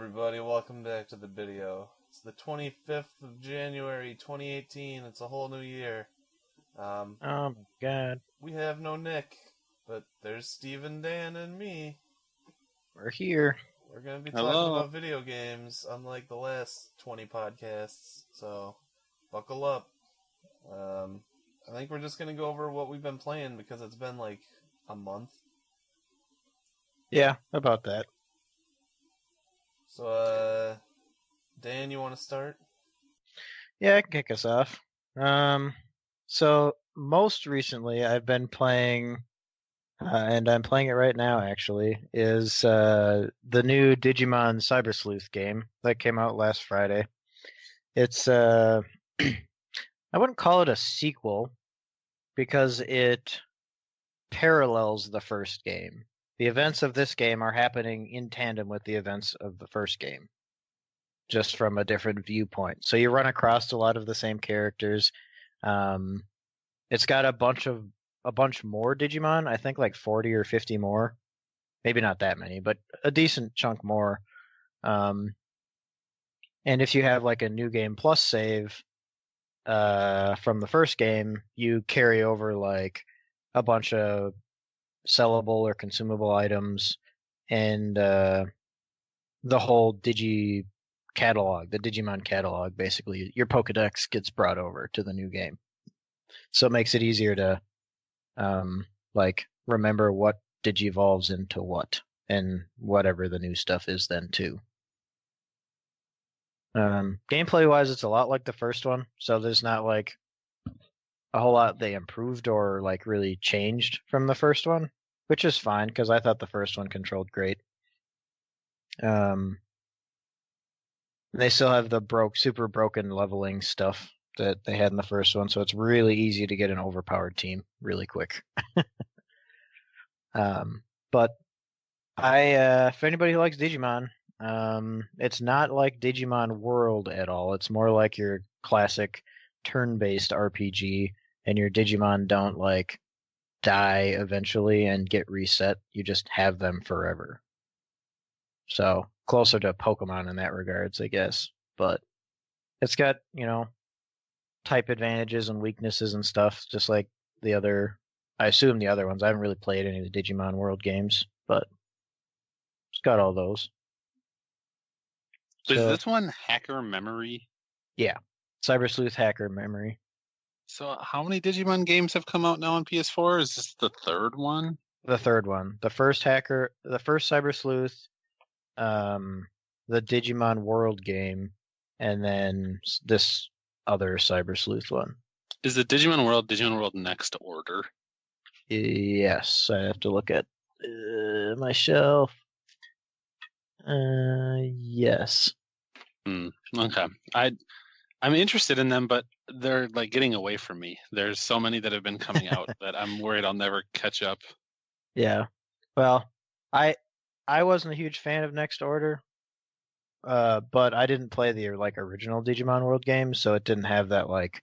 everybody, welcome back to the Bideo. It's the 25th of January 2018, it's a whole new year. Oh my god. We have no Nick, but there's Steve and Dan and me. We're here. We're going to be talking Hello. about video games, unlike the last 20 podcasts, so buckle up. I think we're just going to go over what we've been playing because it's been like a month. Yeah, about that. So, Dan, you want to start? Yeah, I can kick us off. So most recently I've been playing, and I'm playing it right now actually, is the new Digimon Cyber Sleuth game that came out last Friday. It's I wouldn't call it a sequel because it parallels the first game. The events of this game are happening in tandem with the events of the first game, just from a different viewpoint. So you run across a lot of the same characters. It's got a bunch more Digimon. I think like 40 or 50 more. Maybe not that many, but a decent chunk more. And if you have like a new game plus save from the first game, you carry over like a bunch of sellable or consumable items and the whole Digi catalog, the Digimon catalog, basically. Your Pokedex gets brought over to the new game. So it makes it easier to like remember what Digivolves into what, and whatever the new stuff is then too. Gameplay wise, it's a lot like the first one, so there's not like a whole lot they improved or like really changed from the first one, which is fine because I thought the first one controlled great. They still have the super broken leveling stuff that they had in the first one, so it's really easy to get an overpowered team really quick. But for anybody who likes Digimon, it's not like Digimon World at all. It's more like your classic turn-based RPG, and your Digimon don't like die eventually and get reset. You just have them forever. So closer to Pokemon in that regards, I guess. But it's got, type advantages and weaknesses and stuff, just like the other, I assume the other ones. I haven't really played any of the Digimon World games, but it's got all those. Is this one Hacker Memory? Yeah, Cyber Sleuth Hacker Memory. So how many Digimon games have come out now on PS4? Is this the third one? The third one. The first Cyber Sleuth, the Digimon World game, and then this other Cyber Sleuth one. Is the Digimon World Next Order? Yes, I have to look at my shelf. Yes. Okay. I'm interested in them, but they're like getting away from me. There's so many that have been coming out that I'm worried I'll never catch up. Yeah. Well, I wasn't a huge fan of Next Order, but I didn't play the like original Digimon World game, so it didn't have that like,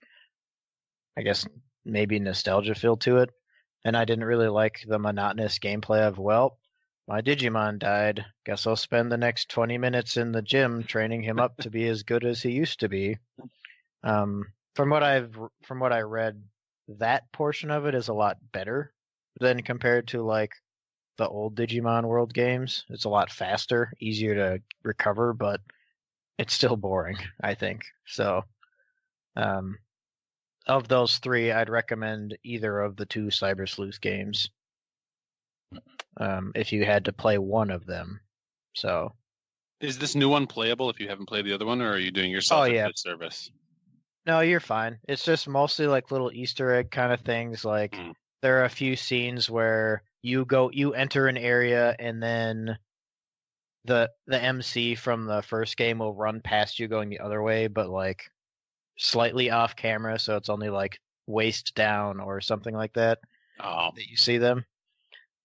I guess maybe nostalgia feel to it, and I didn't really like the monotonous gameplay of, well, my Digimon died. Guess I'll spend the next 20 minutes in the gym training him up to be as good as he used to be. From what I read, that portion of it is a lot better than compared to like the old Digimon World games. It's a lot faster, easier to recover, but it's still boring, I think. So, of those three, I'd recommend either of the two Cyber Sleuth games. If you had to play one of them. So, is this new one playable if you haven't played the other one, or are you doing yourself a good service? No, you're fine. It's just mostly like little Easter egg kind of things. Like there are a few scenes where you enter an area, and then the MC from the first game will run past you going the other way, but like slightly off camera, so it's only like waist down or something like that. That you see them.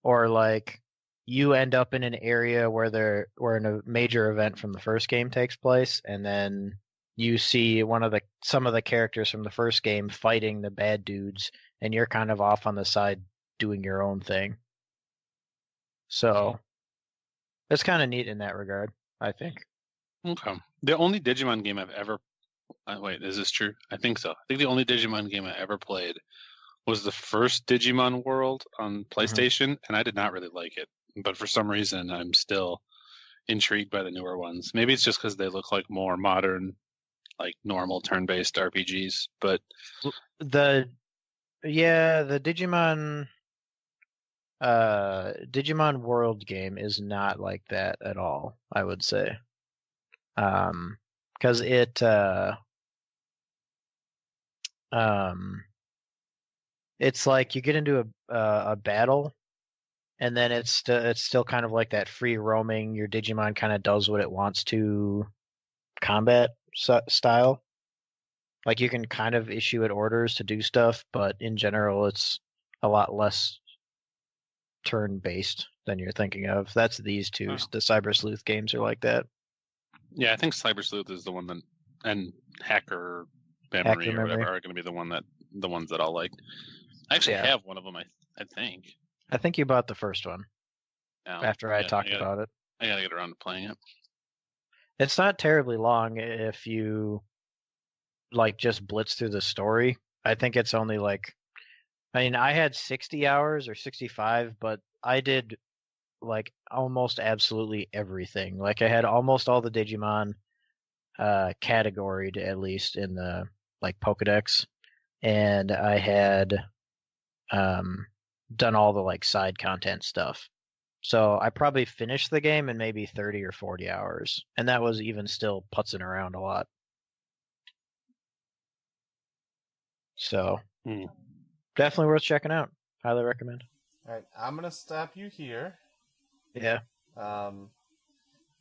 Or like you end up in an area where a major event from the first game takes place, and then you see some of the characters from the first game fighting the bad dudes, and you're kind of off on the side doing your own thing. So it's kind of neat in that regard, I think. Okay. The only Digimon game I've ever wait, is this true? I think so. I think the only Digimon game I ever played was the first Digimon World on PlayStation, and I did not really like it. But for some reason, I'm still intrigued by the newer ones. Maybe it's just because they look like more modern, like normal turn-based RPGs. But The Digimon World game is not like that at all, I would say. Because it's like you get into a battle, and then it's still kind of like that free roaming. Your Digimon kind of does what it wants to combat style. Like you can kind of issue it orders to do stuff, but in general, it's a lot less turn-based than you're thinking of. That's these two. Oh. The Cyber Sleuth games are like that. Yeah, I think Cyber Sleuth is the one that, and Hacker Memory Hacker or whatever Memory. are going to be the ones that I'll like. I actually Yeah. have one of them. I think. I think you bought the first one after I talked about it. I gotta get around to playing it. It's not terribly long if you like just blitz through the story. I think it's only like, I mean, I had 60 hours or 65, but I did like almost absolutely everything. Like I had almost all the Digimon categoried, at least in the like Pokedex, and I had done all the like side content stuff. So I probably finished the game in maybe 30 or 40 hours, and that was even still putzing around a lot. So definitely worth checking out. Highly recommend. All right, I'm gonna stop you here. Yeah.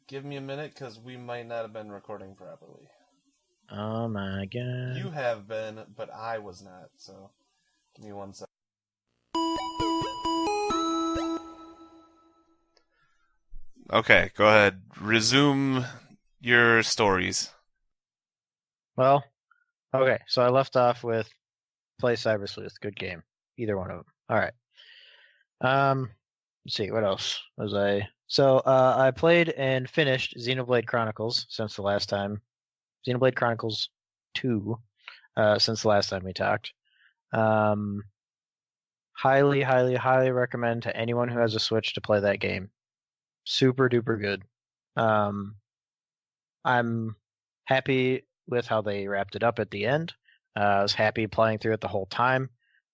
Give me a minute because we might not have been recording properly. Oh my god. You have been, but I was not. So give me 1 second. Okay, go ahead. Resume your stories. Well, okay, so I left off with play Cyber Sleuth. Good game. Either one of them. All right. Let's see, what else was I? So I played and finished Xenoblade Chronicles since the last time. Xenoblade Chronicles 2 since the last time we talked. Highly, highly, highly recommend to anyone who has a Switch to play that game. Super duper good. I'm happy with how they wrapped it up at the end. I was happy playing through it the whole time.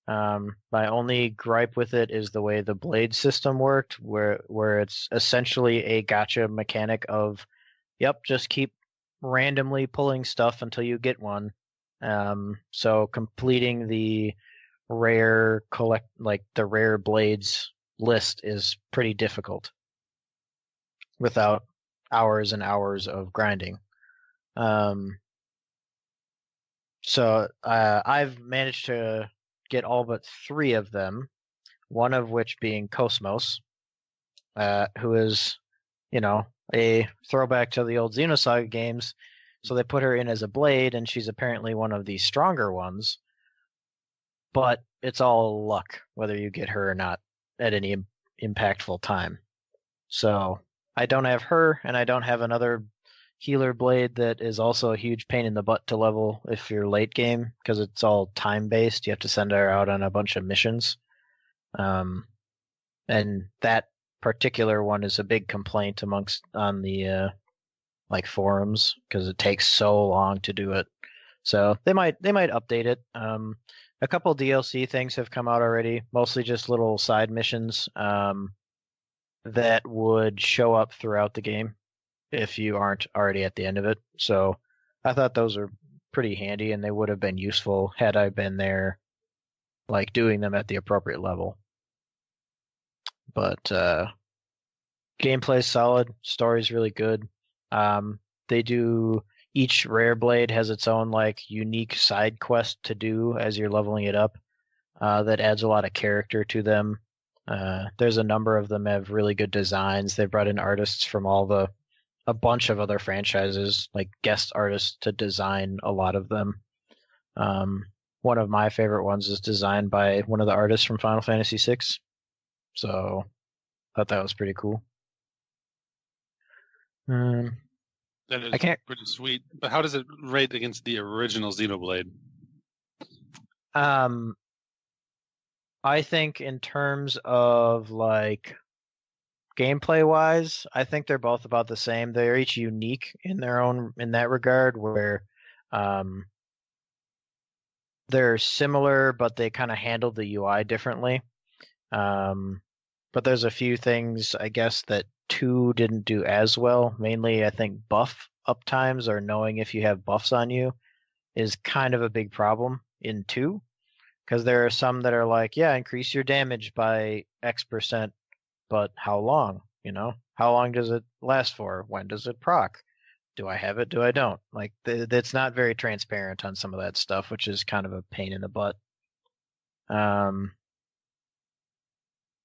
My only gripe with it is the way the blade system worked, where it's essentially a gacha mechanic of, yep, just keep randomly pulling stuff until you get one. So completing the rare blades list is pretty difficult without hours and hours of grinding. So I've managed to get all but 3 of them, one of which being Cosmos, who is, a throwback to the old Xenosaga games. So they put her in as a blade, and she's apparently one of the stronger ones. But it's all luck whether you get her or not at any impactful time. So I don't have her, and I don't have another healer blade that is also a huge pain in the butt to level if you're late game, because it's all time based. You have to send her out on a bunch of missions. And that particular one is a big complaint on the forums, because it takes so long to do it. So they might update it. A couple DLC things have come out already, mostly just little side missions that would show up throughout the game if you aren't already at the end of it. So I thought those are pretty handy, and they would have been useful had I been there, like doing them at the appropriate level. But gameplay's solid, story's really good. Each rare blade has its own like unique side quest to do as you're leveling it up. That adds a lot of character to them. There's a number of them have really good designs. They brought in artists from a bunch of other franchises, like guest artists, to design a lot of them. One of my favorite ones is designed by one of the artists from Final Fantasy VI. So I thought that was pretty cool. That is I can't. pretty sweet. But how does it rate against the original Xenoblade? I think in terms of like gameplay wise, I think they're both about the same. They're each unique in their own in that regard, where um, they're similar, but they kind of handle the UI differently. But there's a few things I guess that 2 didn't do as well. Mainly, I think buff uptimes or knowing if you have buffs on you is kind of a big problem in 2. Because there are some that are like, yeah, increase your damage by X%, but how long? How long does it last for? When does it proc? Do I have it? Do I don't? Like, it's not very transparent on some of that stuff, which is kind of a pain in the butt.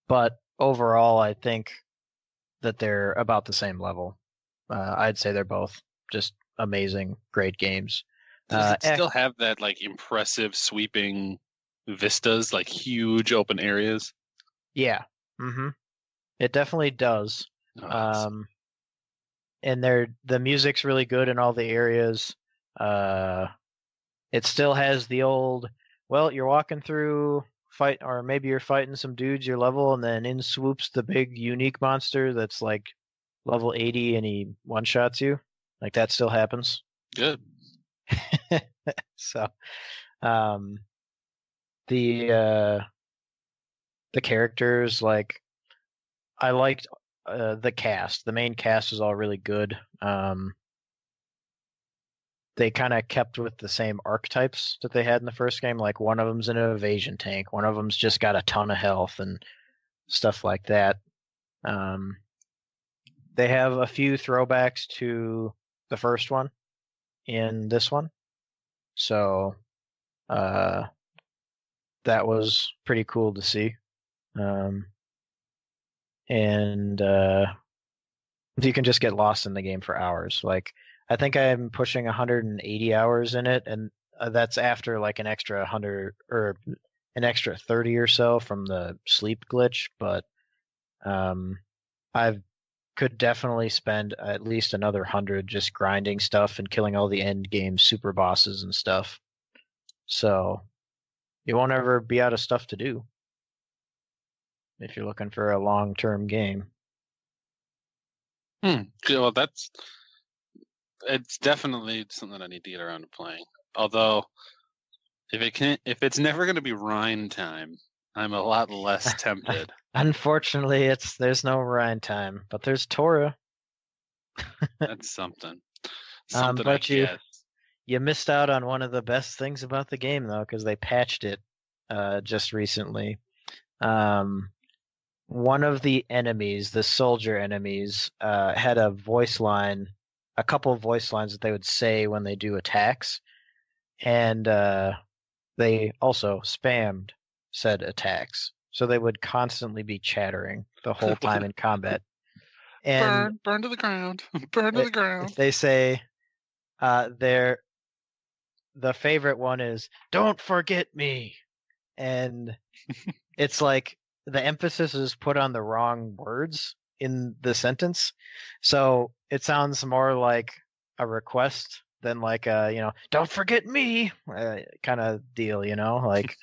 But overall, I think that they're about the same level. I'd say they're both just amazing, great games. Does it still have that like impressive sweeping vistas, like huge open areas? Yeah. It definitely does. Awesome. And the music's really good in all the areas. It still has the old, well, you're walking through fight, or maybe you're fighting some dudes your level, and then in swoops the big unique monster that's like level 80 and he one-shots you. Like, that still happens. Good. So the characters, like, I liked the cast. The main cast was all really good. They kind of kept with the same archetypes that they had in the first game. Like, one of them's an evasion tank, one of them's just got a ton of health and stuff like that. They have a few throwbacks to the first one in this one, so that was pretty cool to see. And you can just get lost in the game for hours. Like, I think I'm pushing 180 hours in it, and that's after like an extra 100 or an extra 30 or so from the sleep glitch. But I could definitely spend at least another 100 just grinding stuff and killing all the end game super bosses and stuff. So you won't ever be out of stuff to do if you're looking for a long-term game. Well, it's definitely something I need to get around to playing. Although, if it's never going to be Rhine time, I'm a lot less tempted. Unfortunately, there's no Rhine time, but there's Torah. That's something. But you missed out on one of the best things about the game, though, because they patched it just recently. One of the enemies, the soldier enemies, had a couple of voice lines that they would say when they do attacks, and they also spammed said attacks. So they would constantly be chattering the whole time in combat. And burn to the ground, burn to the ground. They say the favorite one is "Don't forget me," and it's like the emphasis is put on the wrong words in the sentence, so it sounds more like a request than like a "Don't forget me" kind of deal. Like,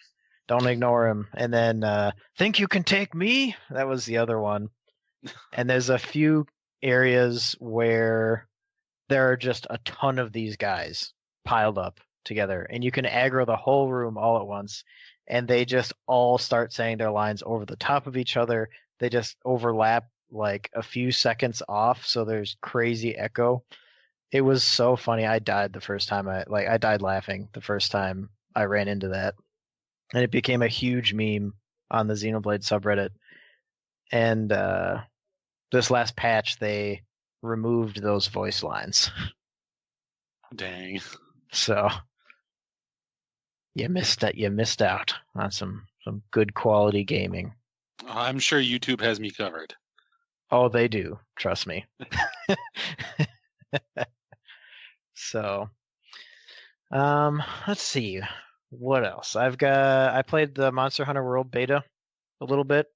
don't ignore him. And then think you can take me? That was the other one. And there's a few areas where there are just a ton of these guys piled up together, and you can aggro the whole room all at once, and they just all start saying their lines over the top of each other. They just overlap like a few seconds off, so there's crazy echo. It was so funny. I died the first time I died laughing the first time I ran into that. And it became a huge meme on the Xenoblade subreddit. And this last patch, they removed those voice lines. Dang. So you missed out on some good quality gaming. I'm sure YouTube has me covered. Oh, they do. Trust me. So, let's see. What else? I played the Monster Hunter World beta a little bit.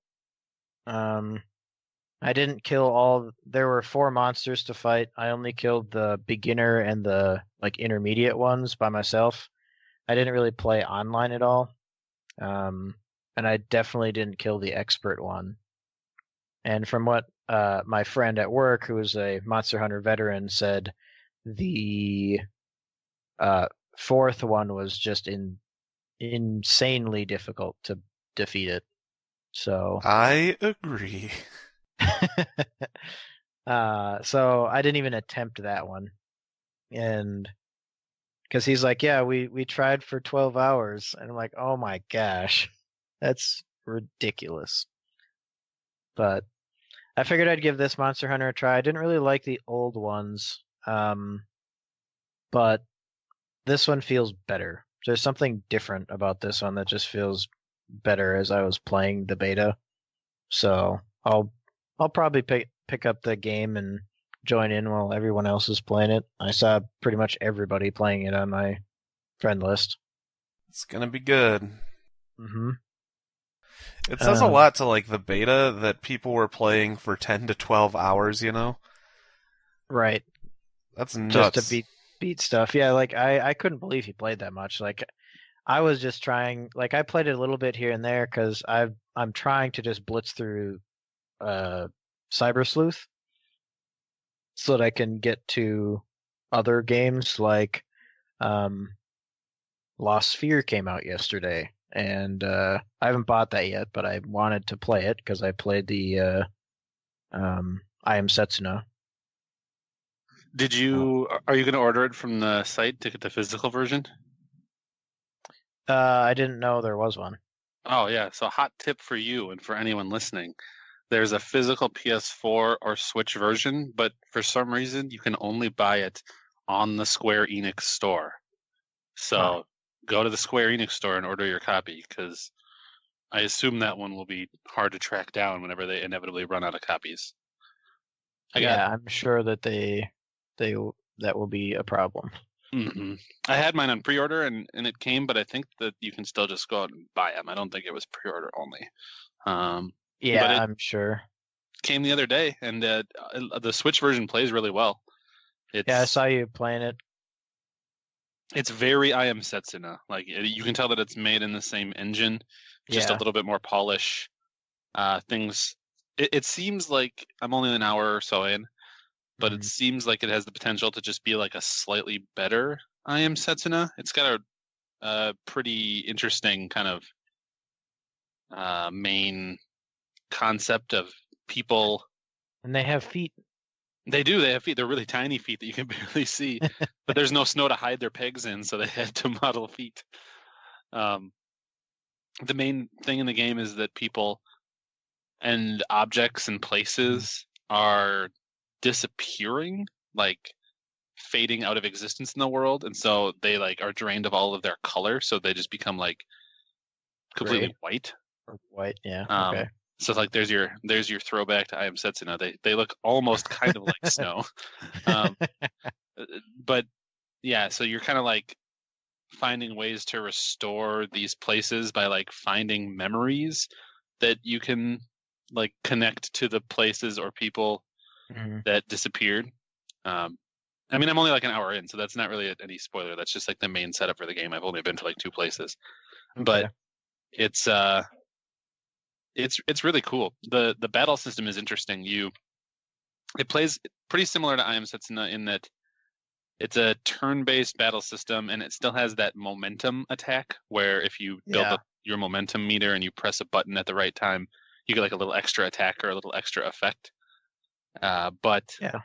I didn't kill all. There were 4 monsters to fight. I only killed the beginner and the intermediate ones by myself. I didn't really play online at all. And I definitely didn't kill the expert one. And from what my friend at work, who is a Monster Hunter veteran, said, the 4th one was just insanely difficult to defeat it. So I agree. so I didn't even attempt that one. And because he's like, yeah, we tried for 12 hours. And I'm like, oh my gosh, that's ridiculous. But I figured I'd give this Monster Hunter a try. I didn't really like the old ones, but this one feels better. There's something different about this one that just feels better as I was playing the beta. So I'll probably pick up the game and join in while everyone else is playing it. I saw pretty much everybody playing it on my friend list. It's gonna be good. Mm-hmm. It says a lot to like the beta that people were playing for 10 to 12 hours, you know? Right. That's nuts. Just to beat stuff. Yeah, like I couldn't believe he played that much. Like I was just trying, like I played it a little bit here and there because I'm trying to just blitz through Cyber Sleuth so that I can get to other games like Lost Sphere came out yesterday, and I haven't bought that yet, but I wanted to play it because I played the I Am Setsuna. Did you? Are you going to order it from the site to get the physical version? I didn't know there was one. Oh yeah. So hot tip for you and for anyone listening: there's a physical PS4 or Switch version, but for some reason you can only buy it on the Square Enix store. So go to the Square Enix store and order your copy, because I assume that one will be hard to track down whenever they inevitably run out of copies. I'm sure that that will be a problem. Mm-hmm. I had mine on pre-order and it came, but I think that you can still just go out and buy them. I don't think it was pre-order only. But I'm sure. Came the other day, and the Switch version plays really well. I saw you playing it. It's very I Am Setsuna. Like you can tell that it's made in the same engine, just a little bit more polish. Things. It seems like I'm only an hour or so in, but it seems like it has the potential to just be like a slightly better I Am Setsuna. It's got a pretty interesting kind of main concept of people. And they have feet. They do. They have feet. They're really tiny feet that you can barely see, but there's no snow to hide their pegs in, so they had to model feet. The main thing in the game is that people and objects and places are disappearing, like fading out of existence in the world, and so they like are drained of all of their color, so they just become like completely white. Or white, yeah. Okay. So like there's your throwback to I Am Setsuna. They look almost kind of like snow. But yeah, so you're kind of like finding ways to restore these places by like finding memories that you can like connect to the places or people that disappeared. I mean, I'm only like an hour in, so that's not really any spoiler. That's just like the main setup for the game. I've only been to like 2 places, but it's really cool. The battle system is interesting. It plays pretty similar to I Am Setsuna in that it's a turn-based battle system, and it still has that momentum attack where if you build up your momentum meter and you press a button at the right time, you get like a little extra attack or a little extra effect. But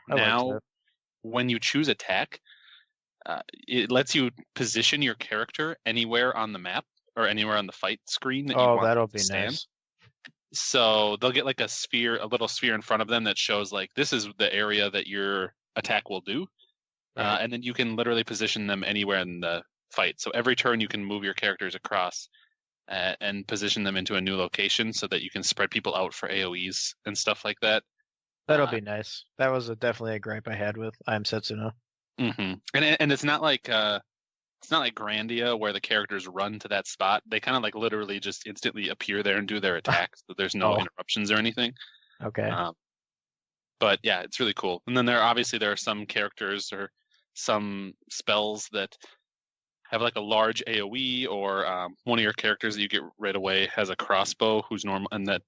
now when you choose attack, it lets you position your character anywhere on the map or anywhere on the fight screen that you want that'll to be stand. Nice. So they'll get like a little sphere in front of them that shows like this is the area that your attack will do. And then you can literally position them anywhere in the fight. So every turn you can move your characters across and position them into a new location so that you can spread people out for AoEs and stuff like that. That'll be nice. That was definitely a gripe I had with I Am Setsuna. Mm-hmm. And it's not like Grandia where the characters run to that spot. They kind of like literally just instantly appear there and do their attacks. So there's no interruptions or anything. Okay. But yeah, it's really cool. And then there are some characters or some spells that have like a large AOE, or one of your characters that you get right away has a crossbow who's normal, and that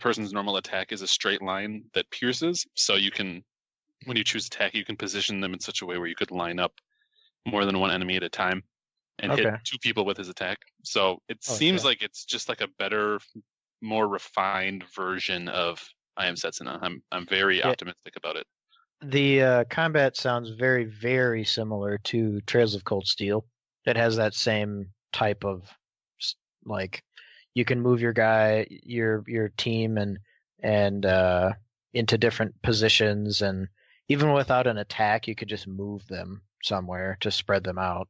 person's normal attack is a straight line that pierces. So you can, when you choose attack, you can position them in such a way where you could line up more than one enemy at a time and hit 2 people with his attack. So it seems like it's just like a better, more refined version of I Am Setsuna. I'm very optimistic about it. The combat sounds very, very similar to Trails of Cold Steel. It has that same type of, like, you can move your guy, your team, and into different positions, and even without an attack, you could just move them somewhere to spread them out.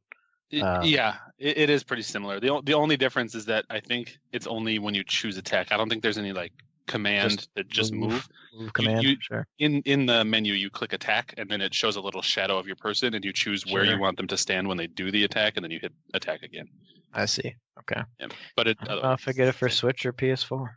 It is pretty similar. The only difference is that I think it's only when you choose attack. I don't think there's any like command that just move. Command. Sure. In the menu, you click attack, and then it shows a little shadow of your person, and you choose where you want them to stand when they do the attack, and then you hit attack again. I see. Okay. Yeah, but I don't know if I get it for Switch or PS4.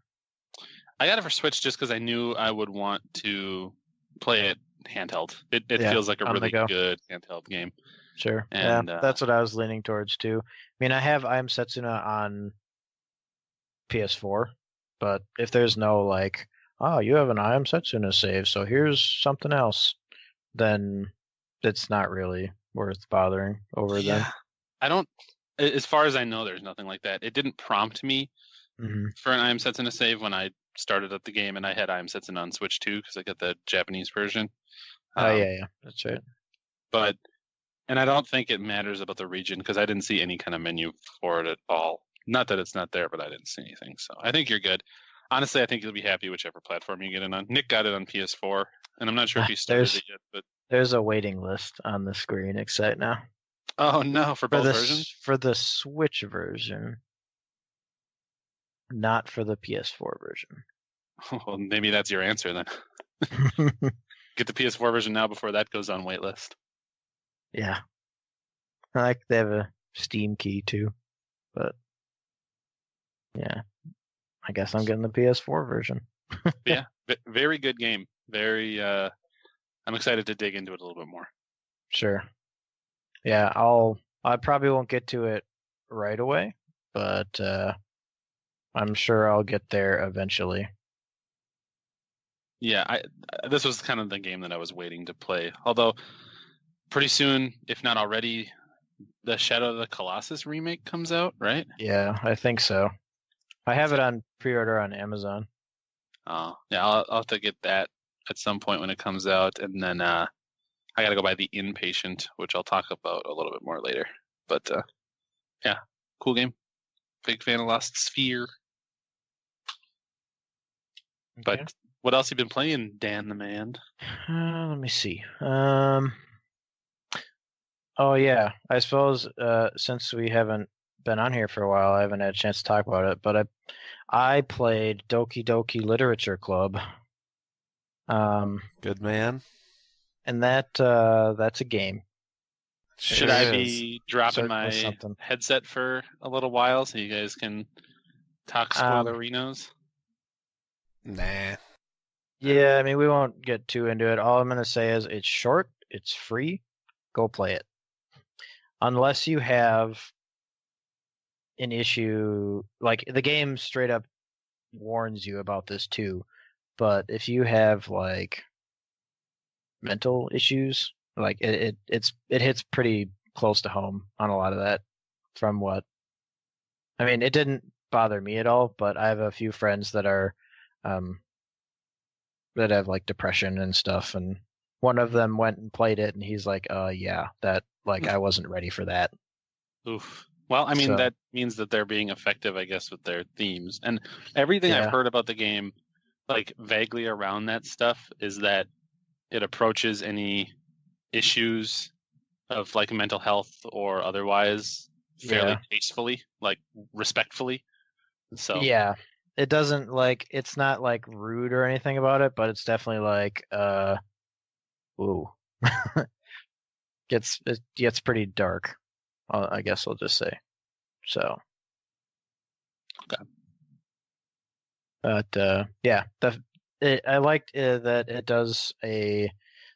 I got it for Switch just because I knew I would want to play it handheld. It feels like a really good handheld game. Sure. And, that's what I was leaning towards too. I mean, I have I Am Setsuna on PS4, but if there's no like, oh, you have an I Am Setsuna save, so here's something else, then it's not really worth bothering over them. I don't. As far as I know, there's nothing like that. It didn't prompt me for an I Am Setsuna save when I started up the game, and I had I Am Setsuna on Switch too because I got the Japanese version. Yeah, that's right. But. And I don't think it matters about the region because I didn't see any kind of menu for it at all. Not that it's not there, but I didn't see anything. So I think you're good. Honestly, I think you'll be happy whichever platform you get it on. Nick got it on PS4, and I'm not sure if he started it yet. But there's a waiting list on the screen. Excite now. Oh no, for both versions? For the Switch version, not for the PS4 version. Well, maybe that's your answer then. Get the PS4 version now before that goes on waitlist. Yeah. I like they have a Steam key too. But yeah. I guess I'm getting the PS4 version. Yeah. Very good game. Very I'm excited to dig into it a little bit more. Sure. Yeah, I probably won't get to it right away, but I'm sure I'll get there eventually. Yeah, this was kind of the game that I was waiting to play. Although pretty soon, if not already, the Shadow of the Colossus remake comes out, right? Yeah, I think so. I have it on pre-order on Amazon. Oh, yeah, I'll have to get that at some point when it comes out, and then I got to go buy The Inpatient, which I'll talk about a little bit more later. But yeah, cool game. Big fan of Lost Sphere. Okay. But what else have you been playing, Dan the Man? Let me see. Oh yeah, I suppose since we haven't been on here for a while, I haven't had a chance to talk about it. But I played Doki Doki Literature Club. Good man. And that's a game. Should I be dropping my headset for a little while so you guys can talk spoilerinos? Nah. Yeah, I mean we won't get too into it. All I'm gonna say is it's short, it's free. Go play it. Unless you have an issue, like the game straight up warns you about this too, but if you have like mental issues, like it hits pretty close to home on a lot of that. From what I mean, it didn't bother me at all, but I have a few friends that are that have like depression and stuff, and one of them went and played it, and he's like, yeah, that like I wasn't ready for that. Oof. Well, I mean that means that they're being effective, I guess, with their themes. And everything I've heard about the game, like vaguely around that stuff, is that it approaches any issues of like mental health or otherwise fairly tastefully, like respectfully. So yeah, it doesn't like it's not like rude or anything about it, but it's definitely like ooh. It gets pretty dark, I guess I'll just say. So. Okay. But yeah, I liked that it does a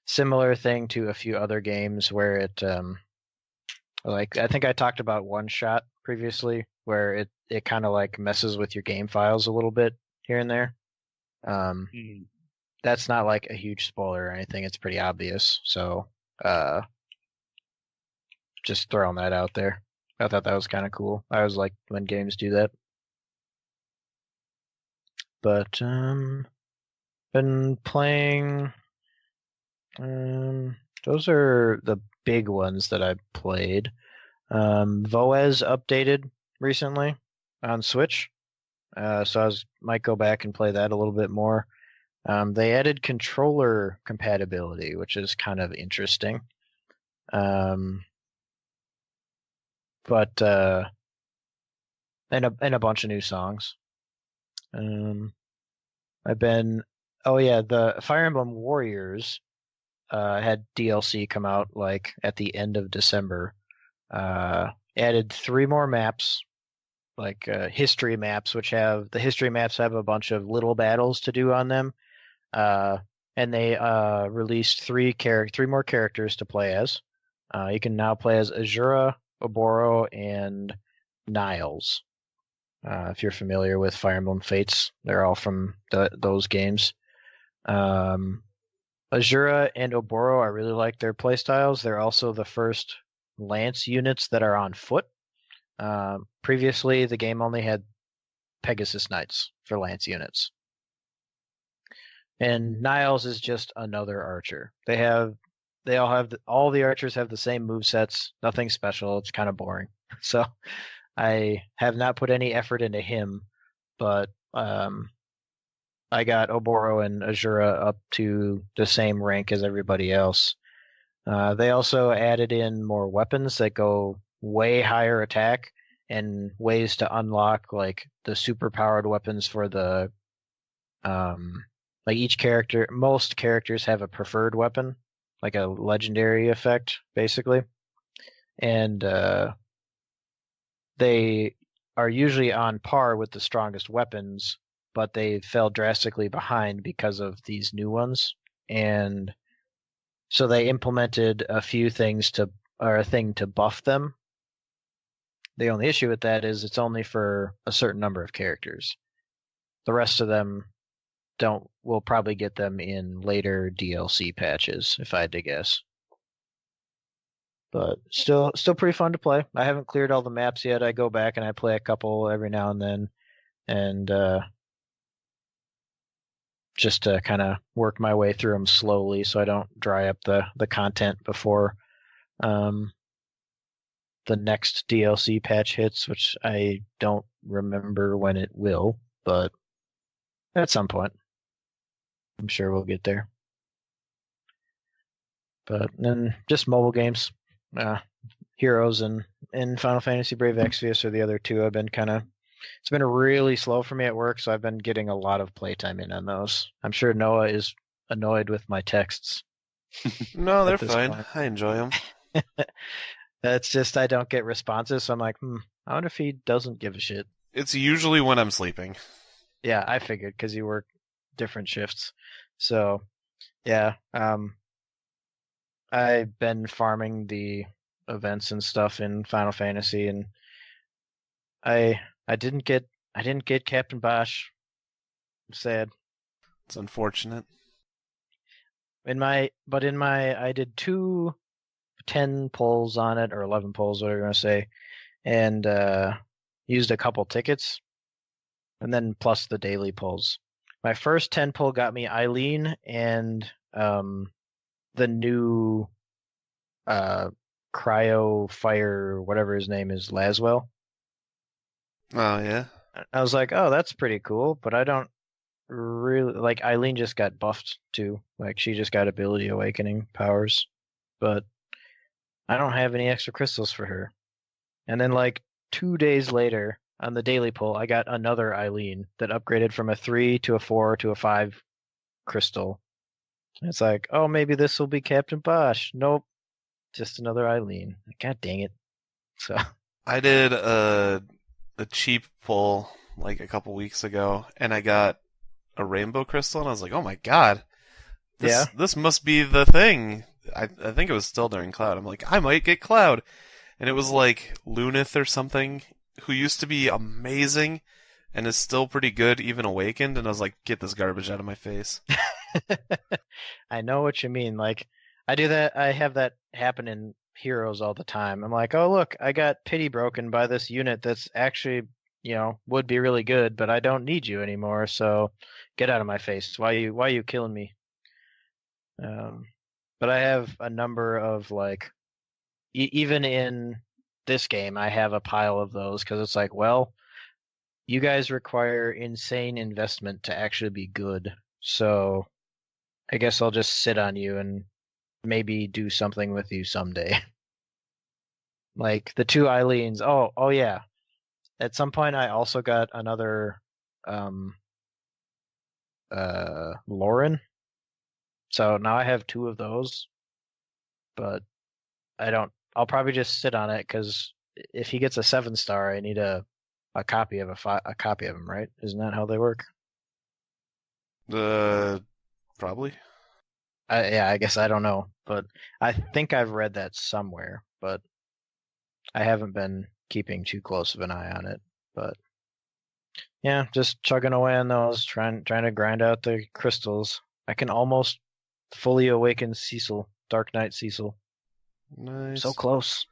similar thing to a few other games where it like I think I talked about One Shot previously, where it kind of like messes with your game files a little bit here and there. That's not like a huge spoiler or anything. It's pretty obvious. So just throwing that out there. I thought that was kind of cool. I always like when games do that. But been playing. Those are the big ones that I played. Voez updated recently on Switch, so might go back and play that a little bit more. They added controller compatibility, which is kind of interesting. But and a bunch of new songs. The Fire Emblem Warriors had DLC come out like at the end of December. Added 3 more maps, like history maps, the history maps have a bunch of little battles to do on them. And they released 3 more characters to play as. You can now play as Azura, Oboro, and Niles. If you're familiar with Fire Emblem Fates, they're all from those games. Azura and Oboro, I really like their playstyles. They're also the first Lance units that are on foot. Previously, the game only had Pegasus Knights for Lance units. And Niles is just another archer. All the archers have the same movesets, nothing special. It's kind of boring. So I have not put any effort into him, but I got Oboro and Azura up to the same rank as everybody else. They also added in more weapons that go way higher attack and ways to unlock like the super powered weapons for the like most characters have a preferred weapon, like a legendary effect basically. And they are usually on par with the strongest weapons, but they fell drastically behind because of these new ones. And so they implemented a thing to buff them. The only issue with that is it's only for a certain number of characters. The rest of them we'll probably get them in later DLC patches, if I had to guess. But still pretty fun to play. I haven't cleared all the maps yet. I go back and I play a couple every now and then, and just to kind of work my way through them slowly so I don't dry up the content before the next DLC patch hits, which I don't remember when it will, but at some point. I'm sure we'll get there. But then just mobile games. Heroes and Final Fantasy Brave Exvius are the other 2 I've been it's been really slow for me at work, so I've been getting a lot of playtime in on those. I'm sure Noah is annoyed with my texts. No, they're fine. Point. I enjoy them. That's just I don't get responses, so I'm like, I wonder if he doesn't give a shit. It's usually when I'm sleeping. Yeah, I figured, because you work different shifts. So, yeah. I've been farming the events and stuff in Final Fantasy, and I didn't get Captain Bosch. I'm sad. It's unfortunate. I did 2 10 pulls on it, or 11 pulls, whatever you're gonna say, and used a couple tickets, and then plus the daily pulls. My first 10 pull got me Eileen and the new cryo fire, whatever his name is, Laswell. Oh yeah. I was like, oh, that's pretty cool, but I don't really like Eileen. Just got buffed too, like she just got ability awakening powers, but I don't have any extra crystals for her. And then like 2 days later on the daily pull, I got another Eileen that upgraded from a 3 to a 4 to a 5 crystal. It's like, oh, maybe this will be Captain Bosch. Nope, just another Eileen. God dang it. So I did a cheap pull like a couple weeks ago, and I got a rainbow crystal, and I was like, oh my god, Yeah. this must be the thing. I think it was still during Cloud. I'm like, I might get Cloud. And it was like Lunith or something, who used to be amazing and is still pretty good, even awakened. And I was like, get this garbage out of my face. I know what you mean. Like, I do that. I have that happen in Heroes all the time. I'm like, oh look, I got pity broken by this unit that's actually, would be really good, but I don't need you anymore. So get out of my face. Why you killing me? But I have a number of like, even in this game, I have a pile of those because it's like, well, you guys require insane investment to actually be good. So I guess I'll just sit on you and maybe do something with you someday. Like the 2 Eileens. Oh yeah. At some point, I also got another Lauren. So now I have 2 of those, but I'll probably just sit on it because if he gets a 7-star, I need a copy of a copy of him, right? Isn't that how they work? Probably. Yeah, I guess I don't know, but I think I've read that somewhere, but I haven't been keeping too close of an eye on it. But yeah, just chugging away on those, trying to grind out the crystals. I can almost fully awaken Cecil, Dark Knight Cecil. Nice. So close.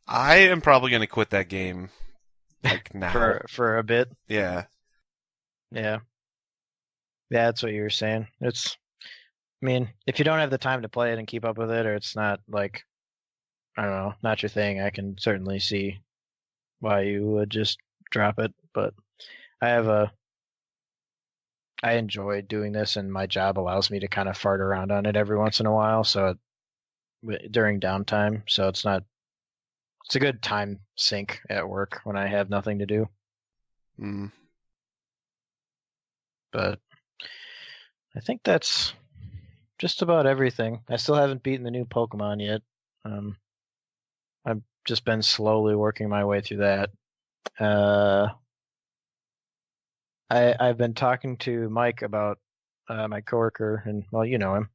I am probably going to quit that game, like now. for a bit. Yeah. Yeah. Yeah, that's what you were saying. I mean, if you don't have the time to play it and keep up with it, or it's not like, I don't know, not your thing, I can certainly see why you would just drop it. But I enjoy doing this, and my job allows me to kind of fart around on it every once in a while. So during downtime, so it's a good time sink at work when I have nothing to do. Mm. But I think that's just about everything. I still haven't beaten the new Pokemon yet. I've just been slowly working my way through that. I've been talking to Mike about my coworker, and well, you know him,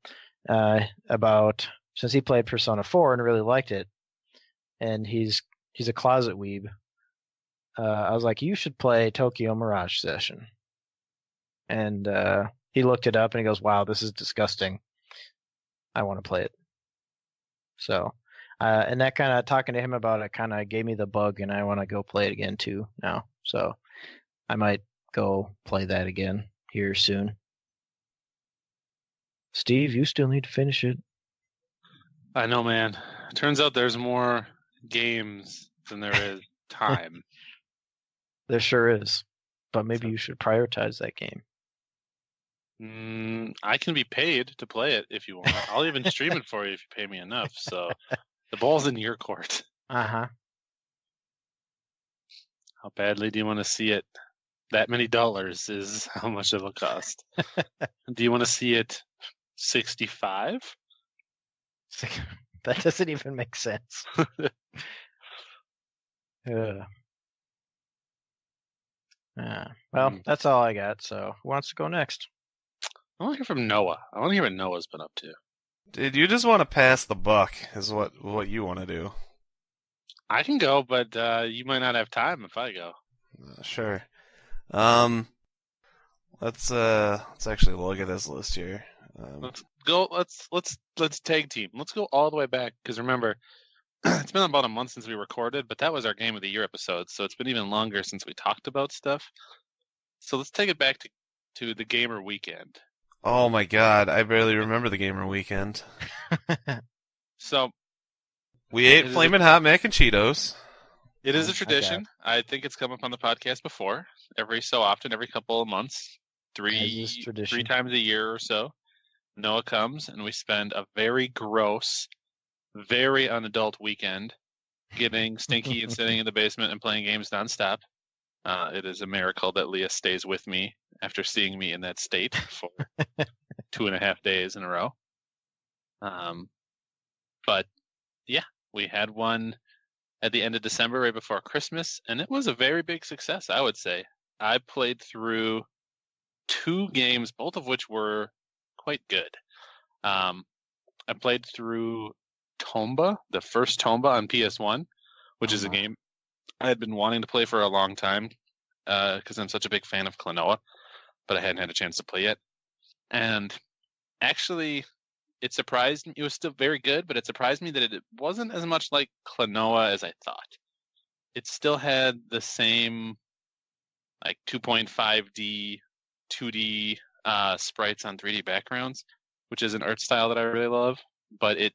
about since he played Persona 4 and really liked it, and he's a closet weeb. I was like, you should play Tokyo Mirage Session, and he looked it up and he goes, "Wow, this is disgusting. I want to play it." So, and that kind of talking to him about it kind of gave me the bug, and I want to go play it again too now. So, I might go play that again here soon. Steve, you still need to finish it. I know, man. Turns out there's more games than there is time. There sure is, but maybe you should prioritize that game. I can be paid to play it if you want. I'll even stream it for you if you pay me enough. So the ball's in your court. Uh-huh. How badly do you want to see it? That many dollars is how much it'll cost. Do you want to see it 65? That doesn't even make sense. Well, that's all I got. So who wants to go next? I want to hear from Noah. I want to hear what Noah's been up to. Dude, you just want to pass the buck, is what you want to do. I can go, but you might not have time if I go. Sure. Let's actually look at this list here. Let's go. Let's tag team. Let's go all the way back because remember, it's been about a month since we recorded, but that was our Game of the Year episode, so it's been even longer since we talked about stuff. So let's take it back to the Gamer Weekend. Oh my god, I barely remember the Gamer Weekend. So we ate Flamin' Hot Mac and Cheetos. It is a tradition. I think it's come up on the podcast before. Every so often, every couple of months, three times a year or so, Noah comes and we spend a very gross, very unadult weekend getting stinky and sitting in the basement and playing games nonstop. It is a miracle that Leah stays with me after seeing me in that state for 2.5 days in a row. But yeah, we had one at the end of December, right before Christmas, and it was a very big success, I would say. I played through two games, both of which were quite good. I played through Tomba, the first Tomba on PS1, which is a game I had been wanting to play for a long time because I'm such a big fan of Klonoa, but I hadn't had a chance to play yet. And actually, it surprised me. It was still very good, but it surprised me that it wasn't as much like Klonoa as I thought. It still had the same like 2.5D, 2D sprites on 3D backgrounds, which is an art style that I really love. But it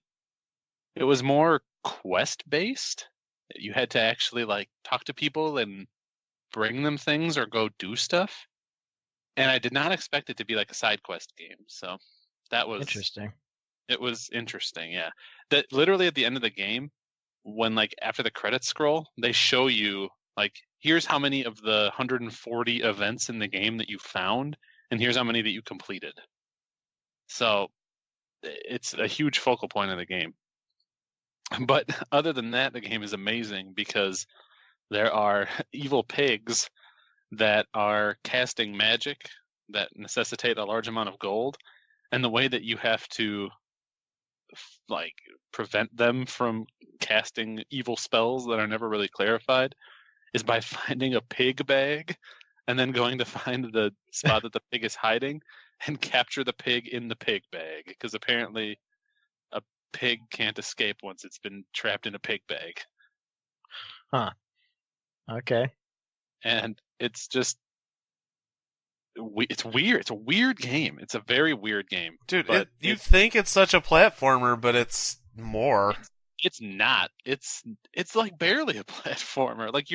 was more quest based. You had to actually like talk to people and bring them things or go do stuff. And I did not expect it to be like a side quest game. So that was Interesting. It was interesting, yeah. That literally at the end of the game, when like after the credits scroll, they show you like here's how many of the 140 events in the game that you found, and here's how many that you completed. So it's a huge focal point of the game. But other than that, the game is amazing because there are evil pigs that are casting magic that necessitate a large amount of gold, and the way that you have to like prevent them from casting evil spells that are never really clarified is by finding a pig bag and then going to find the spot that the pig is hiding and capture the pig in the pig bag, because apparently a pig can't escape once it's been trapped in a pig bag. Huh. Okay. And it's just it's weird. It's a weird game. It's a very weird game. Dude, but you think it's such a platformer, but it's more. It's not. It's like barely a platformer. Like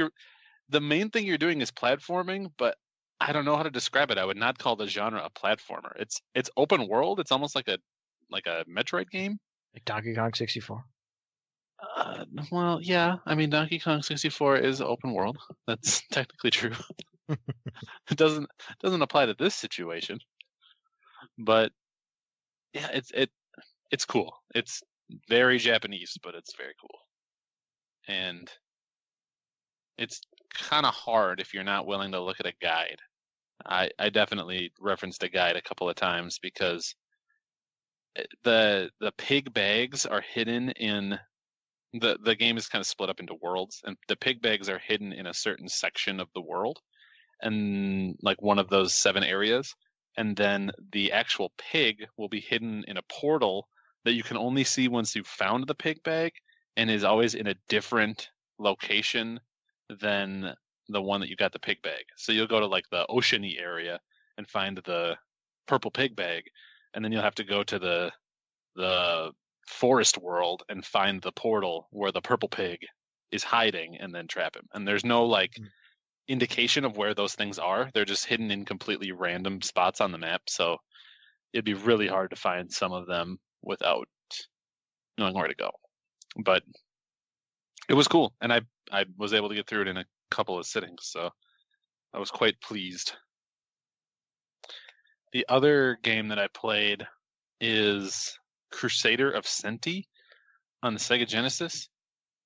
the main thing you're doing is platforming, but I don't know how to describe it. I would not call the genre a platformer. It's open world. It's almost like a Metroid game. Like Donkey Kong 64. Well, yeah. I mean, Donkey Kong 64 is open world. That's technically true. It doesn't apply to this situation. But yeah, it's cool. It's very Japanese, but it's very cool. And it's kind of hard if you're not willing to look at a guide. I definitely referenced a guide a couple of times because the pig bags are hidden in the game is kind of split up into worlds, and the pig bags are hidden in a certain section of the world, and like one of those 7 areas, and then the actual pig will be hidden in a portal that you can only see once you've found the pig bag, and is always in a different location than the one that you got the pig bag. So you'll go to like the oceany area and find the purple pig bag, and then you'll have to go to the forest world and find the portal where the purple pig is hiding and then trap him. And there's no like indication of where those things are. They're just hidden in completely random spots on the map. So it'd be really hard to find some of them without knowing where to go. But it was cool, and I was able to get through it in a couple of sittings, so I was quite pleased. The other game that I played is Crusader of Senti on the Sega Genesis,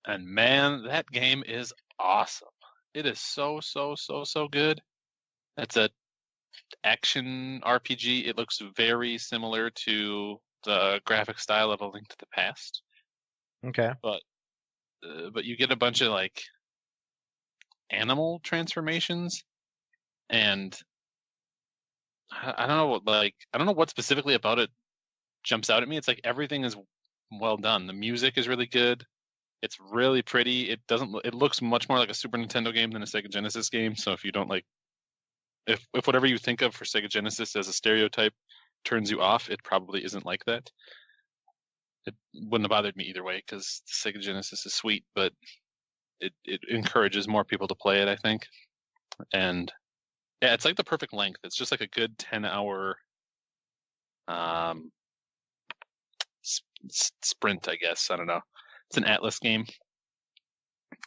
and man, that game is awesome. It is so good. It's a action RPG. It looks very similar to the graphic style of A Link to the Past. Okay. But you get a bunch of like animal transformations, and I don't know, like I don't know what specifically about it jumps out at me. It's like everything is well done. The music is really good. It's really pretty. It looks much more like a Super Nintendo game than a Sega Genesis game. So if you don't like, if whatever you think of for Sega Genesis as a stereotype turns you off, it probably isn't like that. It wouldn't have bothered me either way because Sega Genesis is sweet, but it encourages more people to play it, I think. And yeah, it's like the perfect length. It's just like a good 10-hour sprint, I guess. I don't know. It's an Atlas game,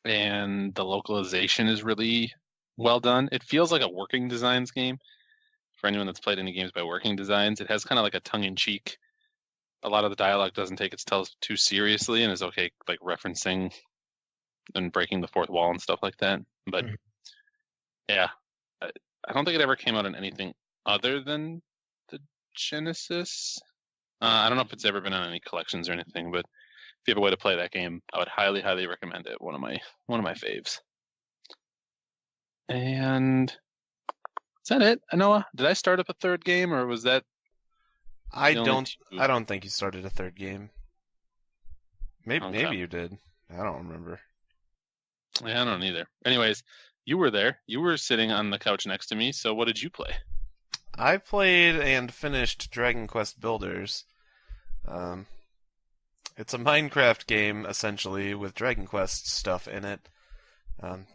and the localization is really well done. It feels like a Working Designs game. For anyone that's played any games by Working Designs, it has kind of like a tongue-in-cheek. A lot of the dialogue doesn't take itself too seriously and is okay, like referencing and breaking the fourth wall and stuff like that. But yeah, I don't think it ever came out in anything other than the Genesis. I don't know if it's ever been on any collections or anything, but if you have a way to play that game, I would highly, highly recommend it. One of my faves. And is that it, Noah? Did I start up a third game, or was that? I the only don't. two? I don't think you started a third game. Maybe Okay. maybe you did. I don't remember. Yeah, I don't either. Anyways, you were there. You were sitting on the couch next to me. So what did you play? I played and finished Dragon Quest Builders. It's a Minecraft game essentially with Dragon Quest stuff in it.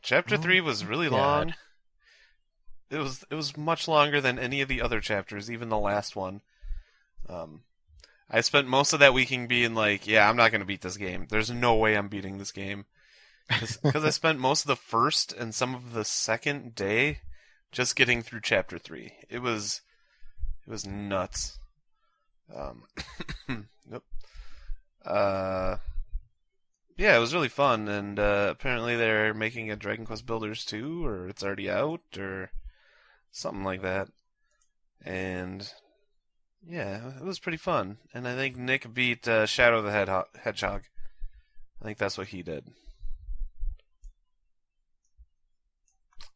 Chapter 3 was really long. It was much longer than any of the other chapters, even the last one. I spent most of that weekend being like, yeah, I'm not going to beat this game. There's no way I'm beating this game. Because I spent most of the first and some of the second day just getting through Chapter 3. It was nuts. Nope. Yeah, it was really fun, and apparently they're making a Dragon Quest Builders 2, or it's already out, or something like that. And yeah, it was pretty fun. And I think Nick beat Shadow the Hedgehog. I think that's what he did.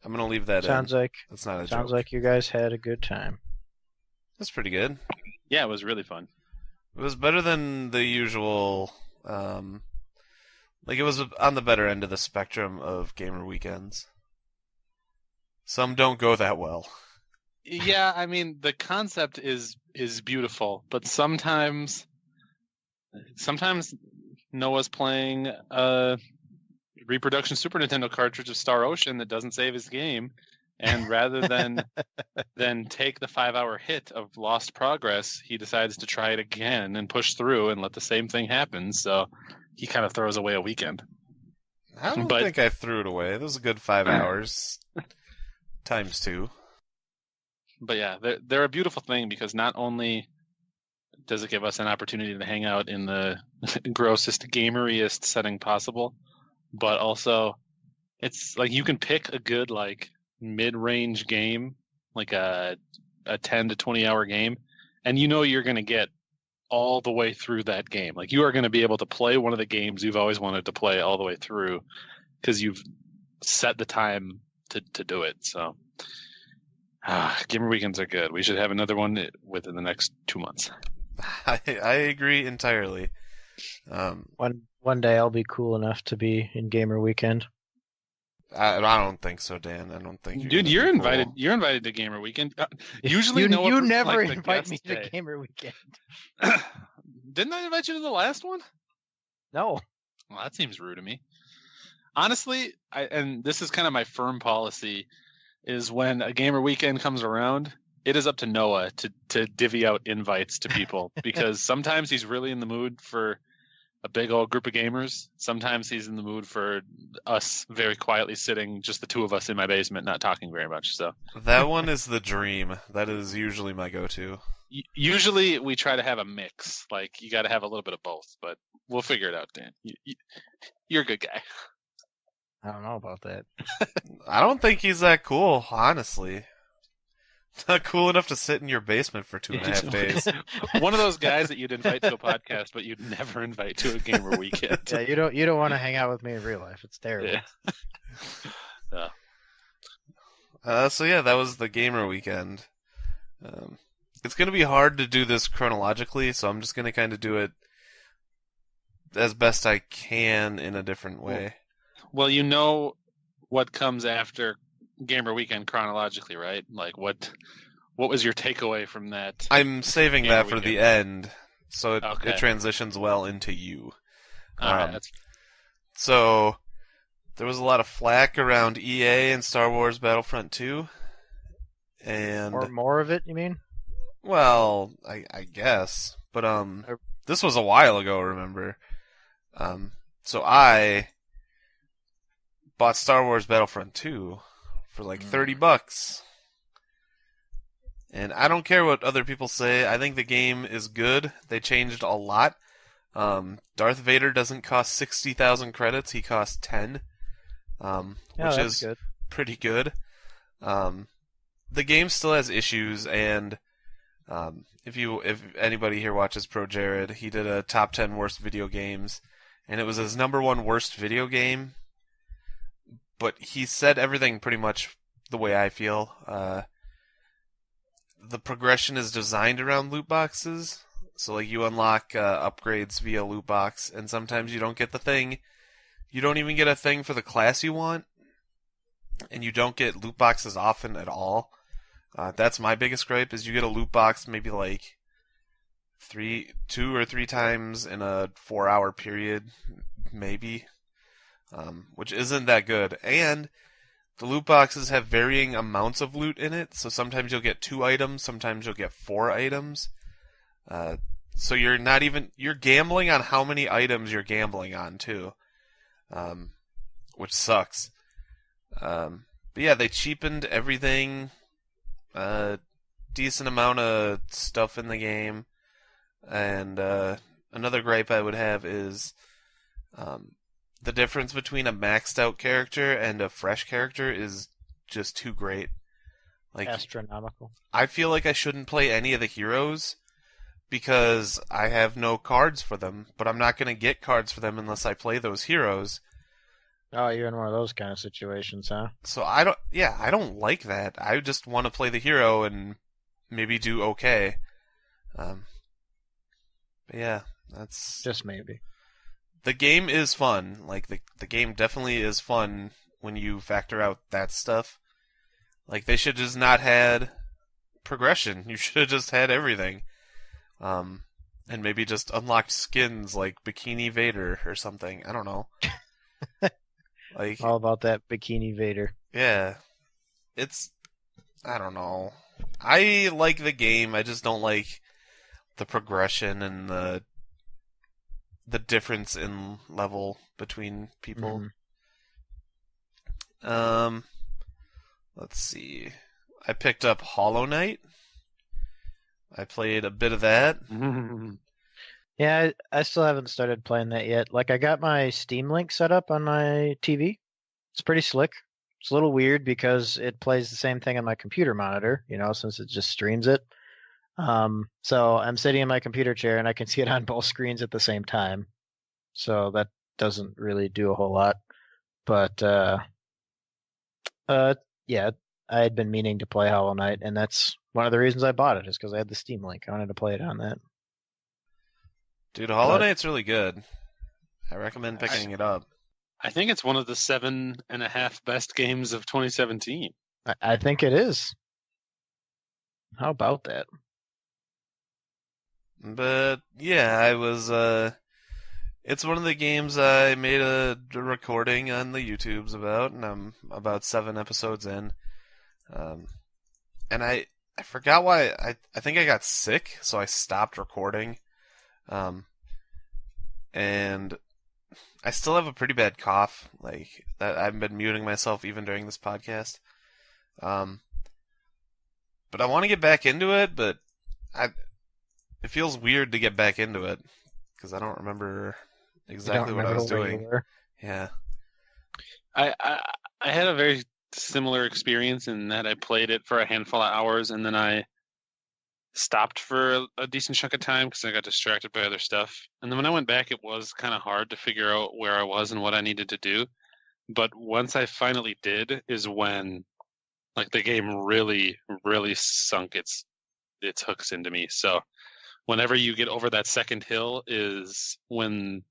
I'm gonna leave that Sounds in. like That's not a sounds joke. like you guys had a good time. That's pretty good. Yeah, it was really fun. It was better than the usual. Like it was on the better end of the spectrum of gamer weekends. Some don't go that well. Yeah, I mean the concept is beautiful, but sometimes Noah's playing a reproduction Super Nintendo cartridge of Star Ocean that doesn't save his game, and rather than take the 5-hour hit of lost progress, he decides to try it again and push through and let the same thing happen. So he kind of throws away a weekend. I don't think I threw it away. It was a good 5 hours times 2. But yeah, they're a beautiful thing because not only does it give us an opportunity to hang out in the grossest, gameriest setting possible, but also it's like you can pick a good like mid-range game, like a 10 to 20 hour game, and you know you're going to get all the way through that game. Like you are going to be able to play one of the games you've always wanted to play all the way through because you've set the time to do it. So gamer weekends are good. We should have another one within the next 2 months. I agree entirely. One day I'll be cool enough to be in Gamer Weekend. I don't think so, Dan. I don't think. Dude, you're gonna be invited. cool. You're invited to Gamer Weekend. Usually, you Noah never like the invite me guest to day. Gamer Weekend. Didn't I invite you to the last one? No. Well, that seems rude to me. Honestly, and this is kind of my firm policy, is when a Gamer Weekend comes around, it is up to Noah to divvy out invites to people because sometimes he's really in the mood for a big old group of gamers. Sometimes he's in the mood for us very quietly sitting, just the two of us in my basement, not talking very much. So That one is the dream. That is usually my go-to. usually we try to have a mix. Like you got to have a little bit of both, but we'll figure it out, Dan. You're a good guy. I don't know about that. I don't think he's that cool, honestly. Not cool enough to sit in your basement for 2.5 days. One of those guys that you'd invite to a podcast, but you'd never invite to a Gamer Weekend. Yeah, you don't want to hang out with me in real life. It's terrible. Yeah. So yeah, that was the Gamer Weekend. It's going to be hard to do this chronologically, so I'm just going to kind of do it as best I can in a different way. Well, you know what comes after Gamer Weekend chronologically, right? Like what was your takeaway from that? I'm saving Gamer that for Weekend? the end, so it Okay. transitions well into you. All right, that's So there was a lot of flack around EA and Star Wars Battlefront 2, and Or more of it, you mean? well, I guess, but this was a while ago. Remember, so I bought Star Wars Battlefront 2 for like $30, and I don't care what other people say. I think the game is good. They changed a lot. Darth Vader doesn't cost 60,000 credits; he costs 10, which that's is good. pretty good. the game still has issues, and if anybody here watches Pro Jared, he did a top 10 worst video games, and it was his number one worst video game. But he said everything pretty much the way I feel. The progression is designed around loot boxes, so like you unlock upgrades via loot box, and sometimes you don't get the thing. You don't even get a thing for the class you want, and you don't get loot boxes often at all. That's my biggest gripe, is you get a loot box maybe like 2 or 3 times in a 4-hour period, maybe, which isn't that good. And the loot boxes have varying amounts of loot in it, so sometimes you'll get 2 items, sometimes you'll get 4 items. So you're gambling on how many items you're gambling on too, which sucks. But yeah, they cheapened everything. Decent amount of stuff in the game, and another gripe I would have is the difference between a maxed out character and a fresh character is just too great. Like, astronomical. I feel like I shouldn't play any of the heroes because I have no cards for them, but I'm not going to get cards for them unless I play those heroes. Oh, you're in one of those kind of situations, huh? So I don't like that. I just want to play the hero and maybe do okay. But yeah, that's Just maybe. the game is fun. Like the game definitely is fun when you factor out that stuff. Like they should just not had progression. You should have just had everything. And maybe just unlocked skins like Bikini Vader or something. I don't know. Like, All about that Bikini Vader. yeah, I don't know. I like the game. I just don't like the progression and the difference in level between people. Mhm. Let's see. I picked up Hollow Knight. I played a bit of that. Yeah, I still haven't started playing that yet. Like, I got my Steam Link set up on my TV. It's pretty slick. It's a little weird because it plays the same thing on my computer monitor, since it just streams it. So I'm sitting in my computer chair and I can see it on both screens at the same time. So that doesn't really do a whole lot. But yeah, I had been meaning to play Hollow Knight, and that's one of the reasons I bought it, is because I had the Steam Link. I wanted to play it on that. Dude, Hollow But- Knight's really good. I recommend picking it up. I think it's one of the 7.5 best games of 2017. I think it is. How about that? But yeah, I was it's one of the games I made a recording on the YouTubes about, and I'm about 7 episodes in. And I forgot why. I think I got sick, so I stopped recording. And I still have a pretty bad cough. Like that, I've been muting myself even during this podcast. But I want to get back into it, but it feels weird to get back into it because I don't remember exactly what I was doing. Yeah. I had a very similar experience in that I played it for a handful of hours and then I stopped for a decent chunk of time because I got distracted by other stuff. And then when I went back, it was kind of hard to figure out where I was and what I needed to do. But once I finally did, is when like the game really, really sunk its hooks into me. So whenever you get over that second hill is when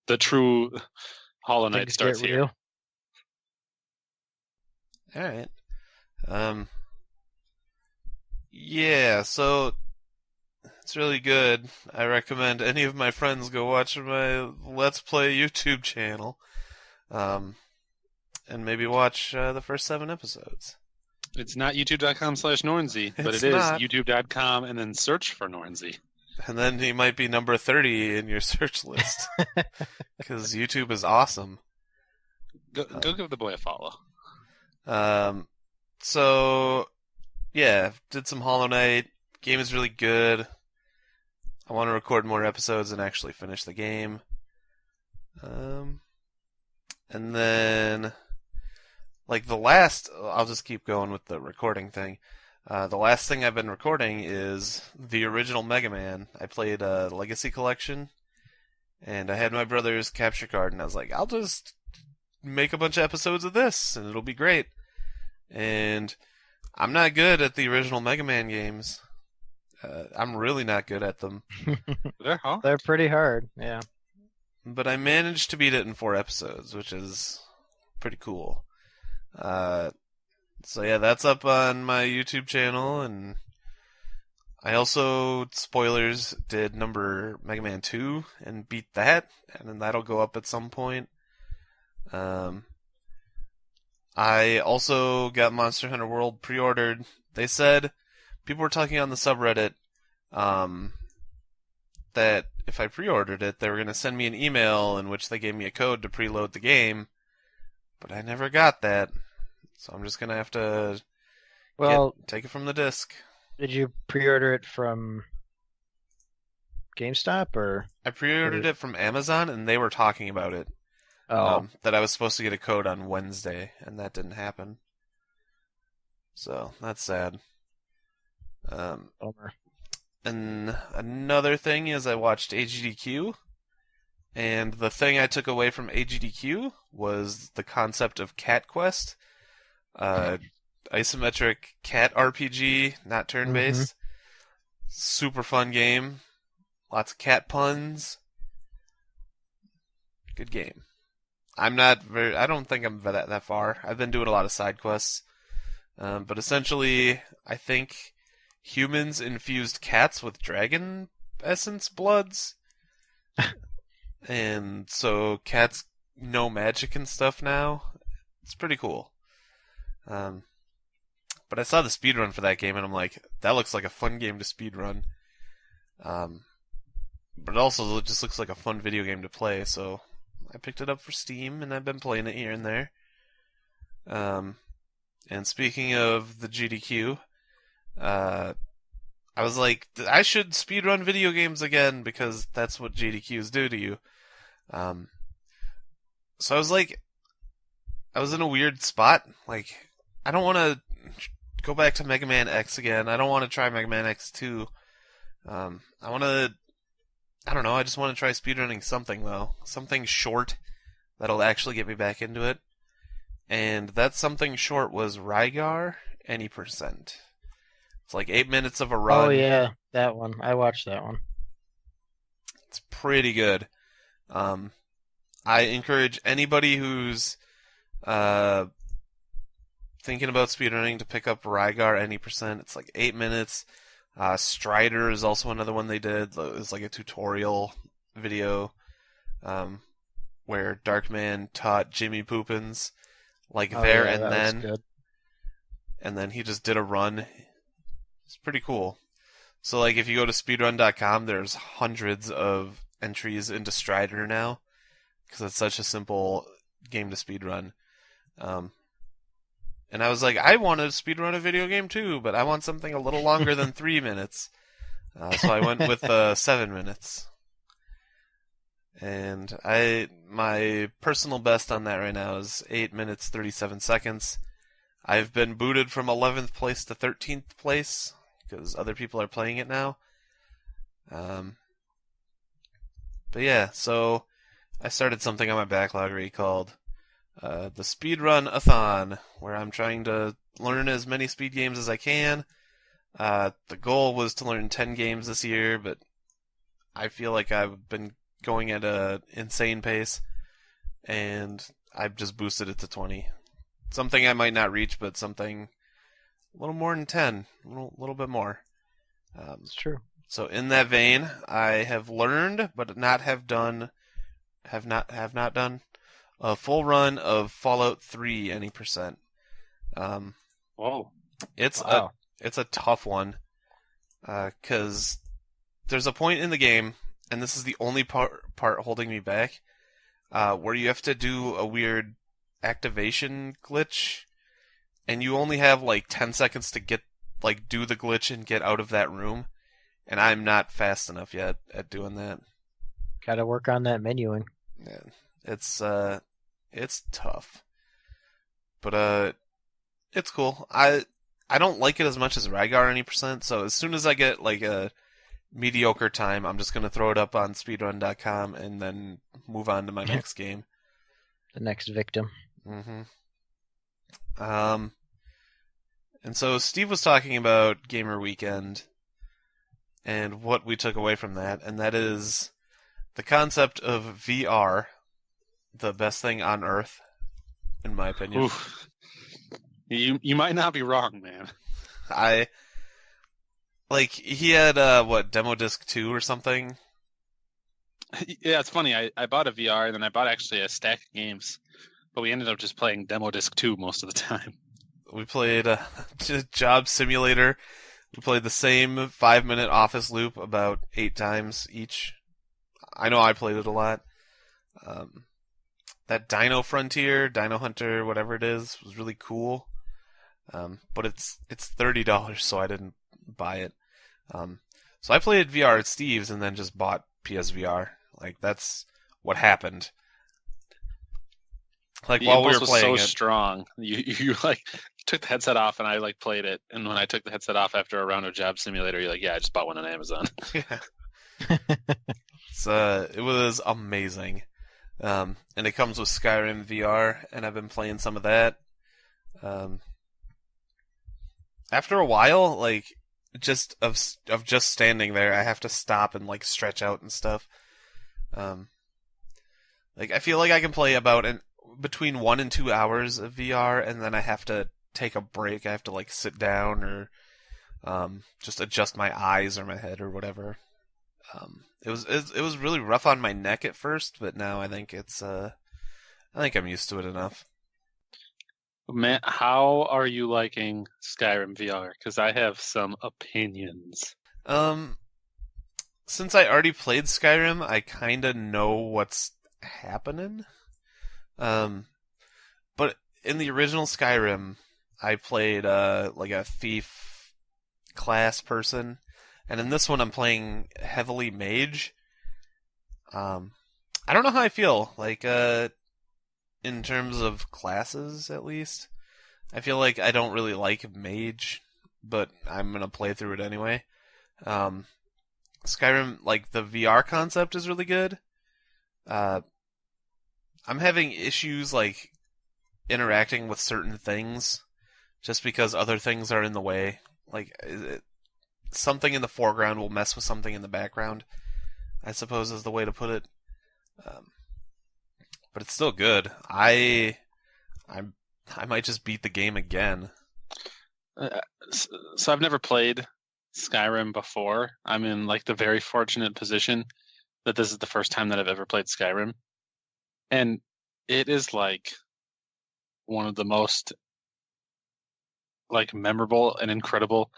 the true Hollow Knight Things starts get here. real. All right. Yeah, so it's really good. I recommend any of my friends go watch my Let's Play YouTube channel. And maybe watch the first 7 episodes. It's not youtube.com/Nornsey, but It's it is not. youtube.com and then search for Nornsey. And then he might be number 30 in your search list. Because YouTube is awesome. Go give the boy a follow. So, yeah, did some Hollow Knight. Game is really good. I want to record more episodes and actually finish the game. And then like the last, I'll just keep going with the recording thing. The last thing I've been recording is the original Mega Man. I played a Legacy Collection, and I had my brother's capture card, and I was like, I'll just make a bunch of episodes of this, and it'll be great. And I'm not good at the original Mega Man games. I'm really not good at them. They're pretty hard, yeah. But I managed to beat it in 4 episodes, which is pretty cool. So yeah, that's up on my YouTube channel, and I also, spoilers, did Mega Man 2 and beat that, and then that'll go up at some point. I also got Monster Hunter World pre-ordered. They said, people were talking on the subreddit, that if I pre-ordered it, they were going to send me an email in which they gave me a code to preload the game, but I never got that, so I'm just going to have to take it from the disc. Did you pre-order it from GameStop, or? I pre-ordered it from Amazon, and they were talking about it. Oh. That I was supposed to get a code on Wednesday, and that didn't happen. So, that's sad. Bummer. And another thing is I watched AGDQ, and the thing I took away from AGDQ was the concept of Cat Quest. Isometric cat RPG, not turn-based. Super fun game. Lots of cat puns. Good game. I don't think I'm that far. I've been doing a lot of side quests. But essentially, I think humans infused cats with dragon essence bloods. And so cats know magic and stuff now. It's pretty cool. But I saw the speedrun for that game, and I'm like, that looks like a fun game to speedrun. But it also just looks like a fun video game to play, so I picked it up for Steam, and I've been playing it here and there. And speaking of the GDQ, I was like, I should speedrun video games again, because that's what GDQs do to you. So I was like, I was in a weird spot. Like, I don't want to go back to Mega Man X again. I don't want to try Mega Man X2. I don't know, I just want to try speedrunning something, though. Something short that'll actually get me back into it. And that something short was Rygar Any Percent. It's like 8 minutes of a run. Oh, yeah, that one. I watched that one. It's pretty good. I encourage anybody who's thinking about speedrunning to pick up Rygar Any Percent. It's like 8 minutes. Strider is also another one they did. It's like a tutorial video where Darkman taught Jimmy Poopins then. Good. And then he just did a run. It's pretty cool. So like if you go to speedrun.com, there's hundreds of entries into Strider now because it's such a simple game to speedrun. And I was like, I want to speedrun a video game too, but I want something a little longer than 3 minutes. So I went with 7 minutes. And my personal best on that right now is 8 minutes 37 seconds. I've been booted from 11th place to 13th place because other people are playing it now. But yeah, so I started something on my backlog called the Speedrun-a-thon, where I'm trying to learn as many speed games as I can. The goal was to learn 10 games this year, but I feel like I've been going at an insane pace, and I've just boosted it to 20. Something I might not reach, but something a little more than 10, a little bit more. It's true. So in that vein, I have learned, but have not done a full run of Fallout 3 Any Percent. Whoa. It's a tough one, because there's a point in the game, and this is the only part holding me back, where you have to do a weird activation glitch, and you only have like 10 seconds to do the glitch and get out of that room, and I'm not fast enough yet at doing that. Gotta work on that menuing. Yeah, it's tough. But it's cool. I don't like it as much as Rygar any percent. So as soon as I get like a mediocre time, I'm just gonna throw it up on speedrun.com and then move on to my next game. The next victim. Mm-hmm. And so Steve was talking about Gamer Weekend and what we took away from that, and that is the concept of VR, the best thing on earth, in my opinion. Oof. You might not be wrong, man. He had Demo Disc 2 or something. Yeah, it's funny. I bought a VR and then I bought actually a stack of games, but we ended up just playing Demo Disc 2 most of the time. We played Job Simulator. We played the same 5-minute office loop about 8 times each. I know I played it a lot. That Dino Frontier, Dino Hunter, whatever it is, was really cool. But it's $30, so I didn't buy it. So I played VR at Steve's and then just bought PSVR. Like, that's what happened. Like, The while we impulse were playing was so it, strong. You like took the headset off and I like played it. And when I took the headset off after a round of Job Simulator, you're like, yeah, I just bought one on Amazon. yeah. It was amazing. And it comes with Skyrim VR, and I've been playing some of that. After a while, like, just of just standing there, I have to stop and like stretch out and stuff. Like, I feel like I can play about between 1 and 2 hours of VR, and then I have to take a break. I have to like sit down or just adjust my eyes or my head or whatever. It was really rough on my neck at first, but now I think I'm used to it enough. Matt, how are you liking Skyrim VR? Because I have some opinions. Since I already played Skyrim, I kind of know what's happening. But in the original Skyrim, I played like a thief class person, and in this one I'm playing heavily mage. I don't know how I feel, like in terms of classes at least. I feel like I don't really like mage, but I'm gonna play through it anyway. Skyrim, like, the VR concept is really good. I'm having issues like interacting with certain things just because other things are in the way. Like, something in the foreground will mess with something in the background, I suppose is the way to put it. But it's still good. I might just beat the game again. So I've never played Skyrim before. I'm in like the very fortunate position that this is the first time that I've ever played Skyrim. And it is like one of the most like memorable and incredible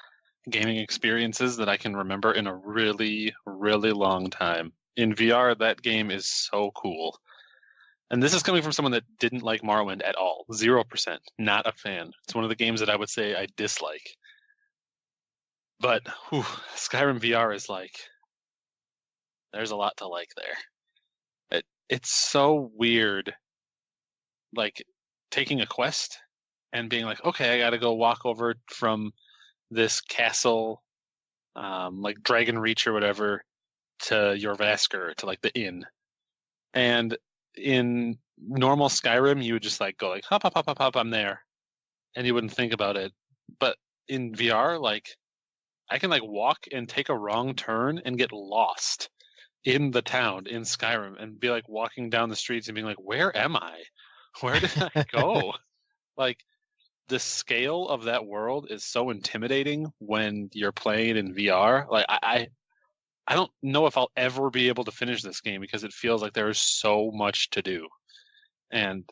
gaming experiences that I can remember in a really, really long time. In VR, that game is so cool. And this is coming from someone that didn't like Morrowind at all. 0%. Not a fan. It's one of the games that I would say I dislike. But Skyrim VR is like, there's a lot to like there. It's so weird, like taking a quest and being like, okay, I gotta go walk over from this castle, like Dragon Reach or whatever, to Jorrvaskr, to like the inn. And in normal Skyrim, you would just like go like hop, hop, hop, hop, hop, I'm there, and you wouldn't think about it. But in VR, like I can like walk and take a wrong turn and get lost in the town in Skyrim and be like walking down the streets and being like, where am I? Where did I go? Like the scale of that world is so intimidating when you're playing in VR. Like I don't know if I'll ever be able to finish this game because it feels like there is so much to do. And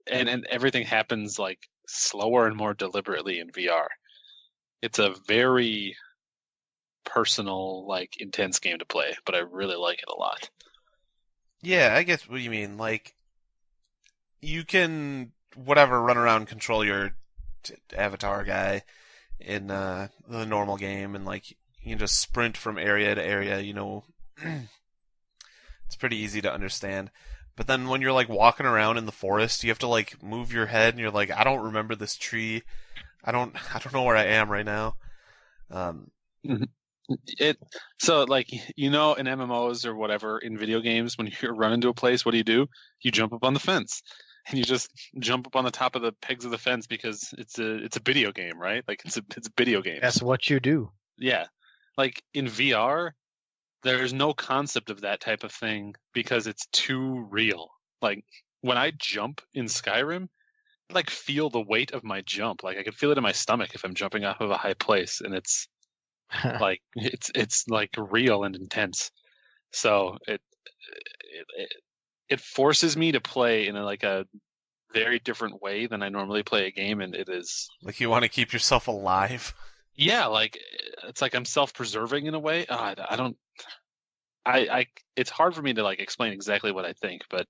everything happens like slower and more deliberately in VR. It's a very personal, like intense game to play, but I really like it a lot. Yeah, I guess what you mean. Like, you can run around, control your avatar guy in the normal game, and like you can just sprint from area to area. You know, it's pretty easy to understand. But then when you're like walking around in the forest, you have to like move your head, and you're like, I don't remember this tree. I don't know where I am right now. Um, It so like in MMOs or whatever in video games when you run into a place, what do? You jump up on the fence, and you just jump up on the top of the pegs of the fence because it's a video game, right? Like it's a video game. That's what you do. Yeah, like in VR, there's no concept of that type of thing because it's too real. Like when I jump in Skyrim, I like feel the weight of my jump. Like I can feel it in my stomach if I'm jumping off of a high place, and it's like it's like real and intense. So it forces me to play in a very different way than I normally play a game, and it is like you want to keep yourself alive. yeah, like it's like I'm self-preserving in a way. I don't. It's hard for me to like explain exactly what I think, but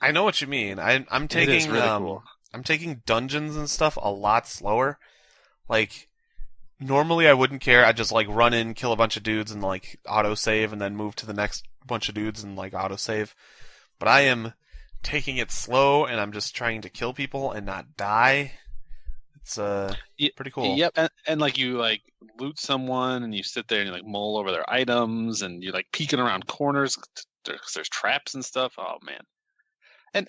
I know what you mean. I'm it is taking really cool. I'm taking dungeons and stuff a lot slower. Like normally I wouldn't care. I'd just like run in, kill a bunch of dudes and like auto save and then move to the next bunch of dudes and like auto save. But I am taking it slow and I'm just trying to kill people and not die. It's pretty cool. Yep, and like you like loot someone and you sit there and you like mull over their items and you're like peeking around corners because there's traps and stuff. Oh man, and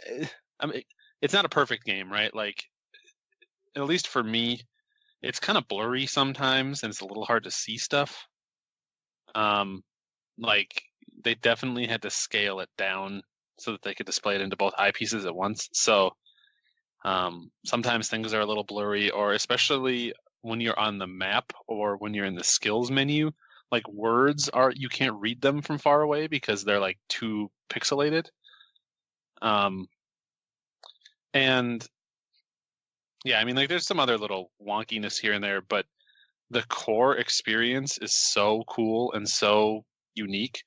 I mean it's not a perfect game, right? Like at least for me, it's kind of blurry sometimes and it's a little hard to see stuff. Like they definitely had to scale it down so that they could display it into both eyepieces at once. So sometimes things are a little blurry, or especially when you're on the map or when you're in the skills menu, like words you can't read them from far away because they're like too pixelated. And yeah, I mean like there's some other little wonkiness here and there, but the core experience is so cool and so unique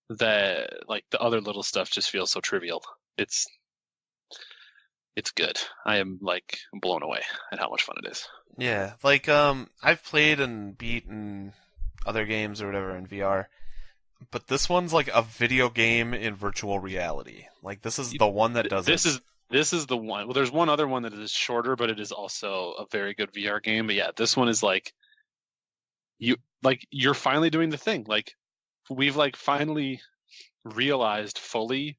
that like the other little stuff just feels so trivial. It's good. I am like blown away at how much fun it is. Yeah, like I've played and beaten other games or whatever in VR, but this one's like a video game in virtual reality. Like this is the one that does this it. This is the one. Well, there's one other one that is shorter, but it is also a very good VR game. But yeah, this one is like you're finally doing the thing. Like we've like finally realized fully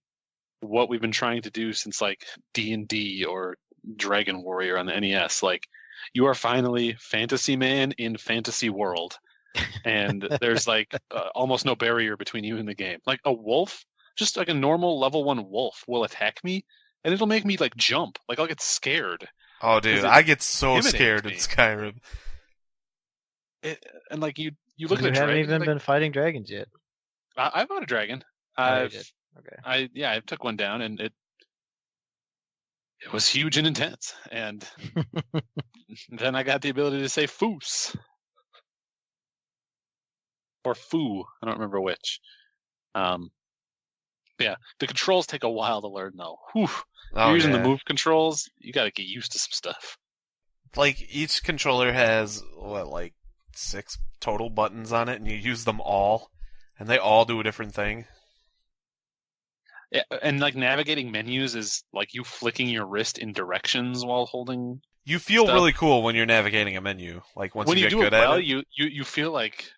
what we've been trying to do since like D&D or Dragon Warrior on the NES. Like you are finally Fantasy Man in Fantasy World, and there's like almost no barrier between you and the game. Like a wolf, just like a normal level 1 wolf will attack me, and it'll make me like jump. Like I'll get scared. Oh, dude, I get so scared in Skyrim. And like you look at a You dragon. haven't even like, been fighting dragons yet. I fought a dragon. Oh, you did. Okay. I took one down, and it was huge and intense. And then I got the ability to say "foos" or "foo." I don't remember which. Yeah, the controls take a while to learn, though. Whew. You're using the move controls. You got to get used to some stuff. Like each controller has like 6 total buttons on it, and you use them all, and they all do a different thing. Yeah, and like navigating menus is like you flicking your wrist in directions while holding. You feel stuff. really cool when you're navigating a menu. Like once when you you get do good it well, at it, you feel like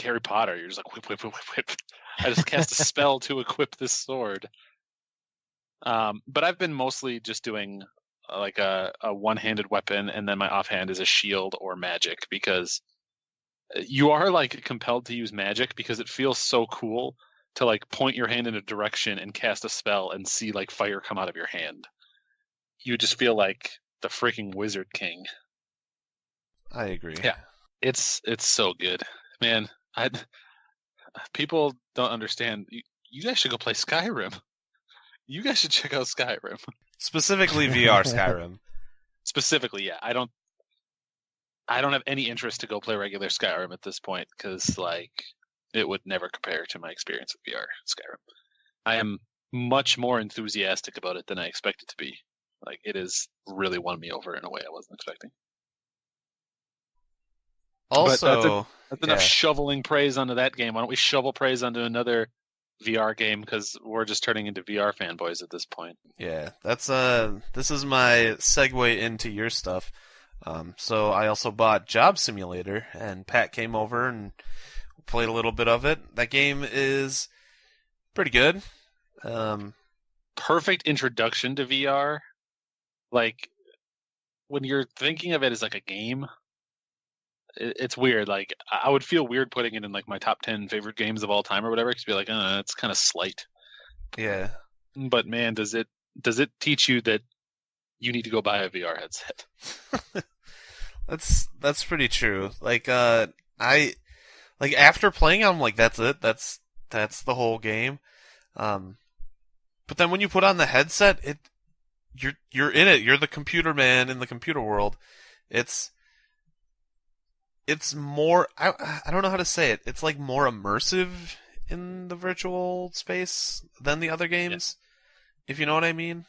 Harry Potter. You're just like whip, whip, whip, whip, whip. I just cast a spell to equip this sword. But I've been mostly just doing like a one-handed weapon, and then my offhand is a shield or magic, because you are like compelled to use magic because it feels so cool to like point your hand in a direction and cast a spell and see like fire come out of your hand. You just feel like the freaking Wizard King. I agree. Yeah, it's so good, man. People don't understand. You guys should go play Skyrim. You guys should check out Skyrim. Specifically VR Skyrim. Specifically, yeah. I don't have any interest to go play regular Skyrim at this point because like it would never compare to my experience with VR Skyrim. I am much more enthusiastic about it than I expected to be. Like it has really won me over in a way I wasn't expecting. Also, that's enough shoveling praise onto that game. Why don't we shovel praise onto another VR game because we're just turning into VR fanboys at this point. Yeah, that's this is my segue into your stuff. So I also bought Job Simulator, and Pat came over and played a little bit of it. That game is pretty good. Perfect introduction to VR. Like, when you're thinking of it as like a game, it's weird. Like, I would feel weird putting it in like my top 10 favorite games of all time or whatever, because be like, it's kind of slight. Yeah, But man, does it teach you that you need to go buy a VR headset? that's pretty true. Like I like after playing, I'm like, that's it. That's the whole game. But then when you put on the headset, you're in it. You're the computer man in the computer world. It's more. I don't know how to say it. It's like more immersive in the virtual space than the other games. If you know what I mean.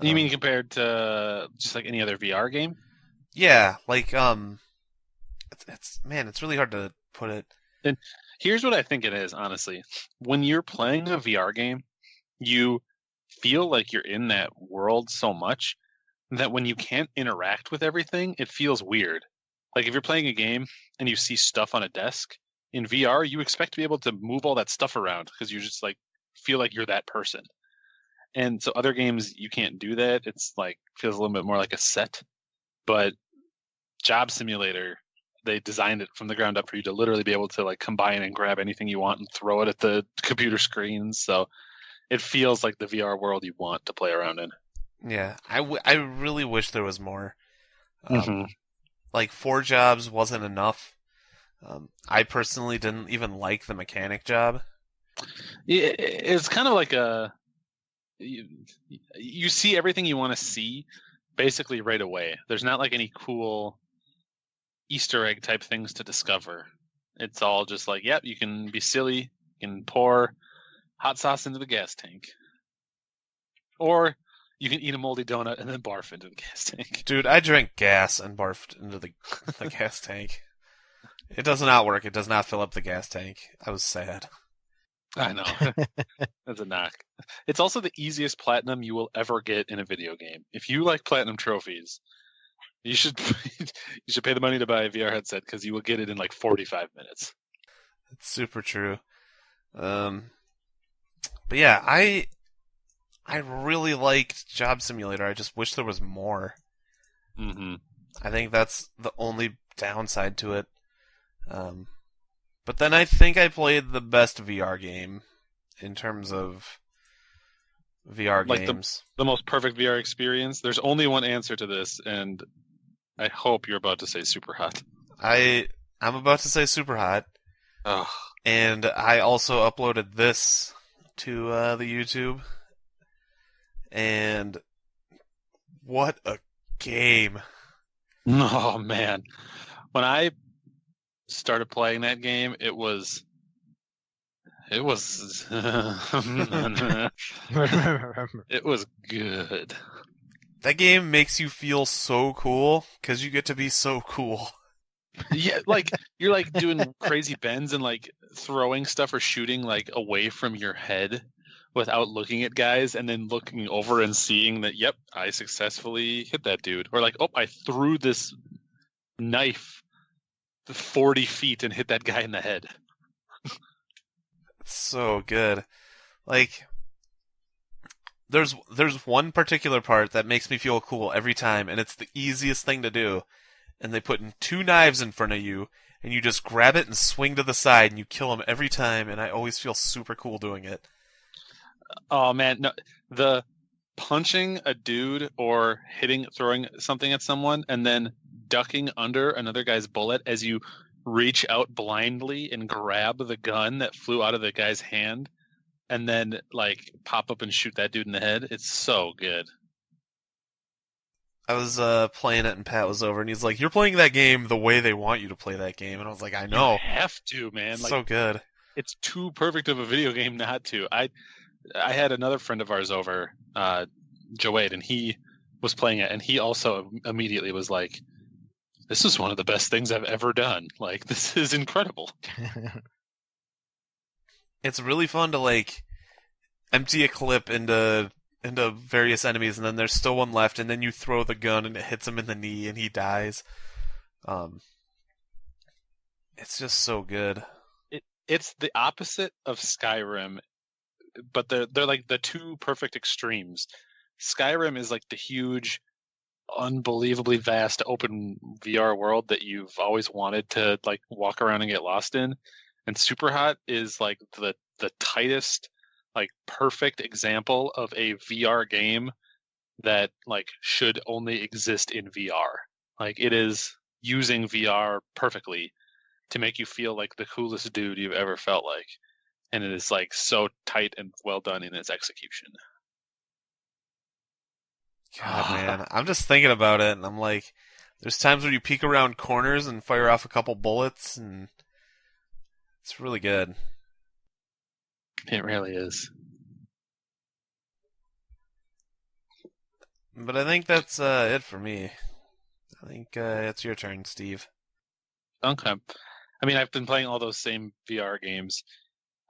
You mean compared to just like any other VR game? Yeah, like it's really hard to put it. And here's what I think it is, honestly. When you're playing a VR game, you feel like you're in that world so much that when you can't interact with everything, it feels weird. Like if you're playing a game and you see stuff on a desk, in VR, you expect to be able to move all that stuff around because you just like feel like you're that person. And so other games you can't do that. It's like feels a little bit more like a set. But Job Simulator, they designed it from the ground up for you to literally be able to like combine and grab anything you want and throw it at the computer screens. So it feels like the VR world you want to play around in. Yeah, I really wish there was more. Like 4 jobs wasn't enough. I personally didn't even like the mechanic job. It's kind of like you see everything you want to see basically right away. There's not like any cool Easter egg type things to discover. It's all just like, yep, you can be silly, you can pour hot sauce into the gas tank. Or you can eat a moldy donut and then barf into the gas tank. Dude, I drank gas and barfed into the gas tank. It does not work. It does not fill up the gas tank. I was sad. I know. That's a knock. It's also the easiest platinum you will ever get in a video game. If you like platinum trophies, you should pay the money to buy a VR headset because you will get it in like 45 minutes. It's super true. But yeah, I really liked Job Simulator. I just wish there was more. Mm-hmm. I think that's the only downside to it. But then I think I played the best VR game in terms of VR like games. The most perfect VR experience. There's only one answer to this, and I hope you're about to say Super Hot. I'm about to say Super Hot. Oh. And I also uploaded this to the YouTube. And what a game. Oh, man. When I started playing that game, it was it was good. That game makes you feel so cool because you get to be so cool. Yeah, like you're like doing crazy bends and like throwing stuff or shooting like away from your head without looking at guys, and then looking over and seeing that, yep, I successfully hit that dude. Or like, oh, I threw this knife 40 feet and hit that guy in the head. It's so good. Like, there's one particular part that makes me feel cool every time, and it's the easiest thing to do. And they put 2 knives in front of you, and you just grab it and swing to the side, and you kill them every time, and I always feel super cool doing it. Oh man, no, the punching a dude or throwing something at someone and then ducking under another guy's bullet as you reach out blindly and grab the gun that flew out of the guy's hand and then like pop up and shoot that dude in the head. It's so good. I was playing it, and Pat was over, and he's like, "You're playing that game the way they want you to play that game," and I was like, "I know, You have to, man. it's Like, so good." it's too perfect of a video game not to. I had another friend of ours over, Joade, and he was playing it, and he also immediately was like, "This is one of the best things I've ever done. Like, this is incredible." it's really fun to like empty a clip into various enemies, and then there's still one left, and then you throw the gun and it hits him in the knee and he dies. Um, it's just so good. It's the opposite of Skyrim, but they're like the two perfect extremes. Skyrim is like the huge, unbelievably vast open VR world that you've always wanted to like walk around and get lost in. And Superhot is like the tightest, like perfect example of a VR game that like should only exist in VR. Like it is using VR perfectly to make you feel like the coolest dude you've ever felt like. And it is like so tight and well done in its execution. God, man, I'm just thinking about it, and I'm like, there's times where you peek around corners and fire off a couple bullets, and it's really good. It really is. But I think that's it for me. I think it's your turn, Steve. Okay. I mean, I've been playing all those same VR games,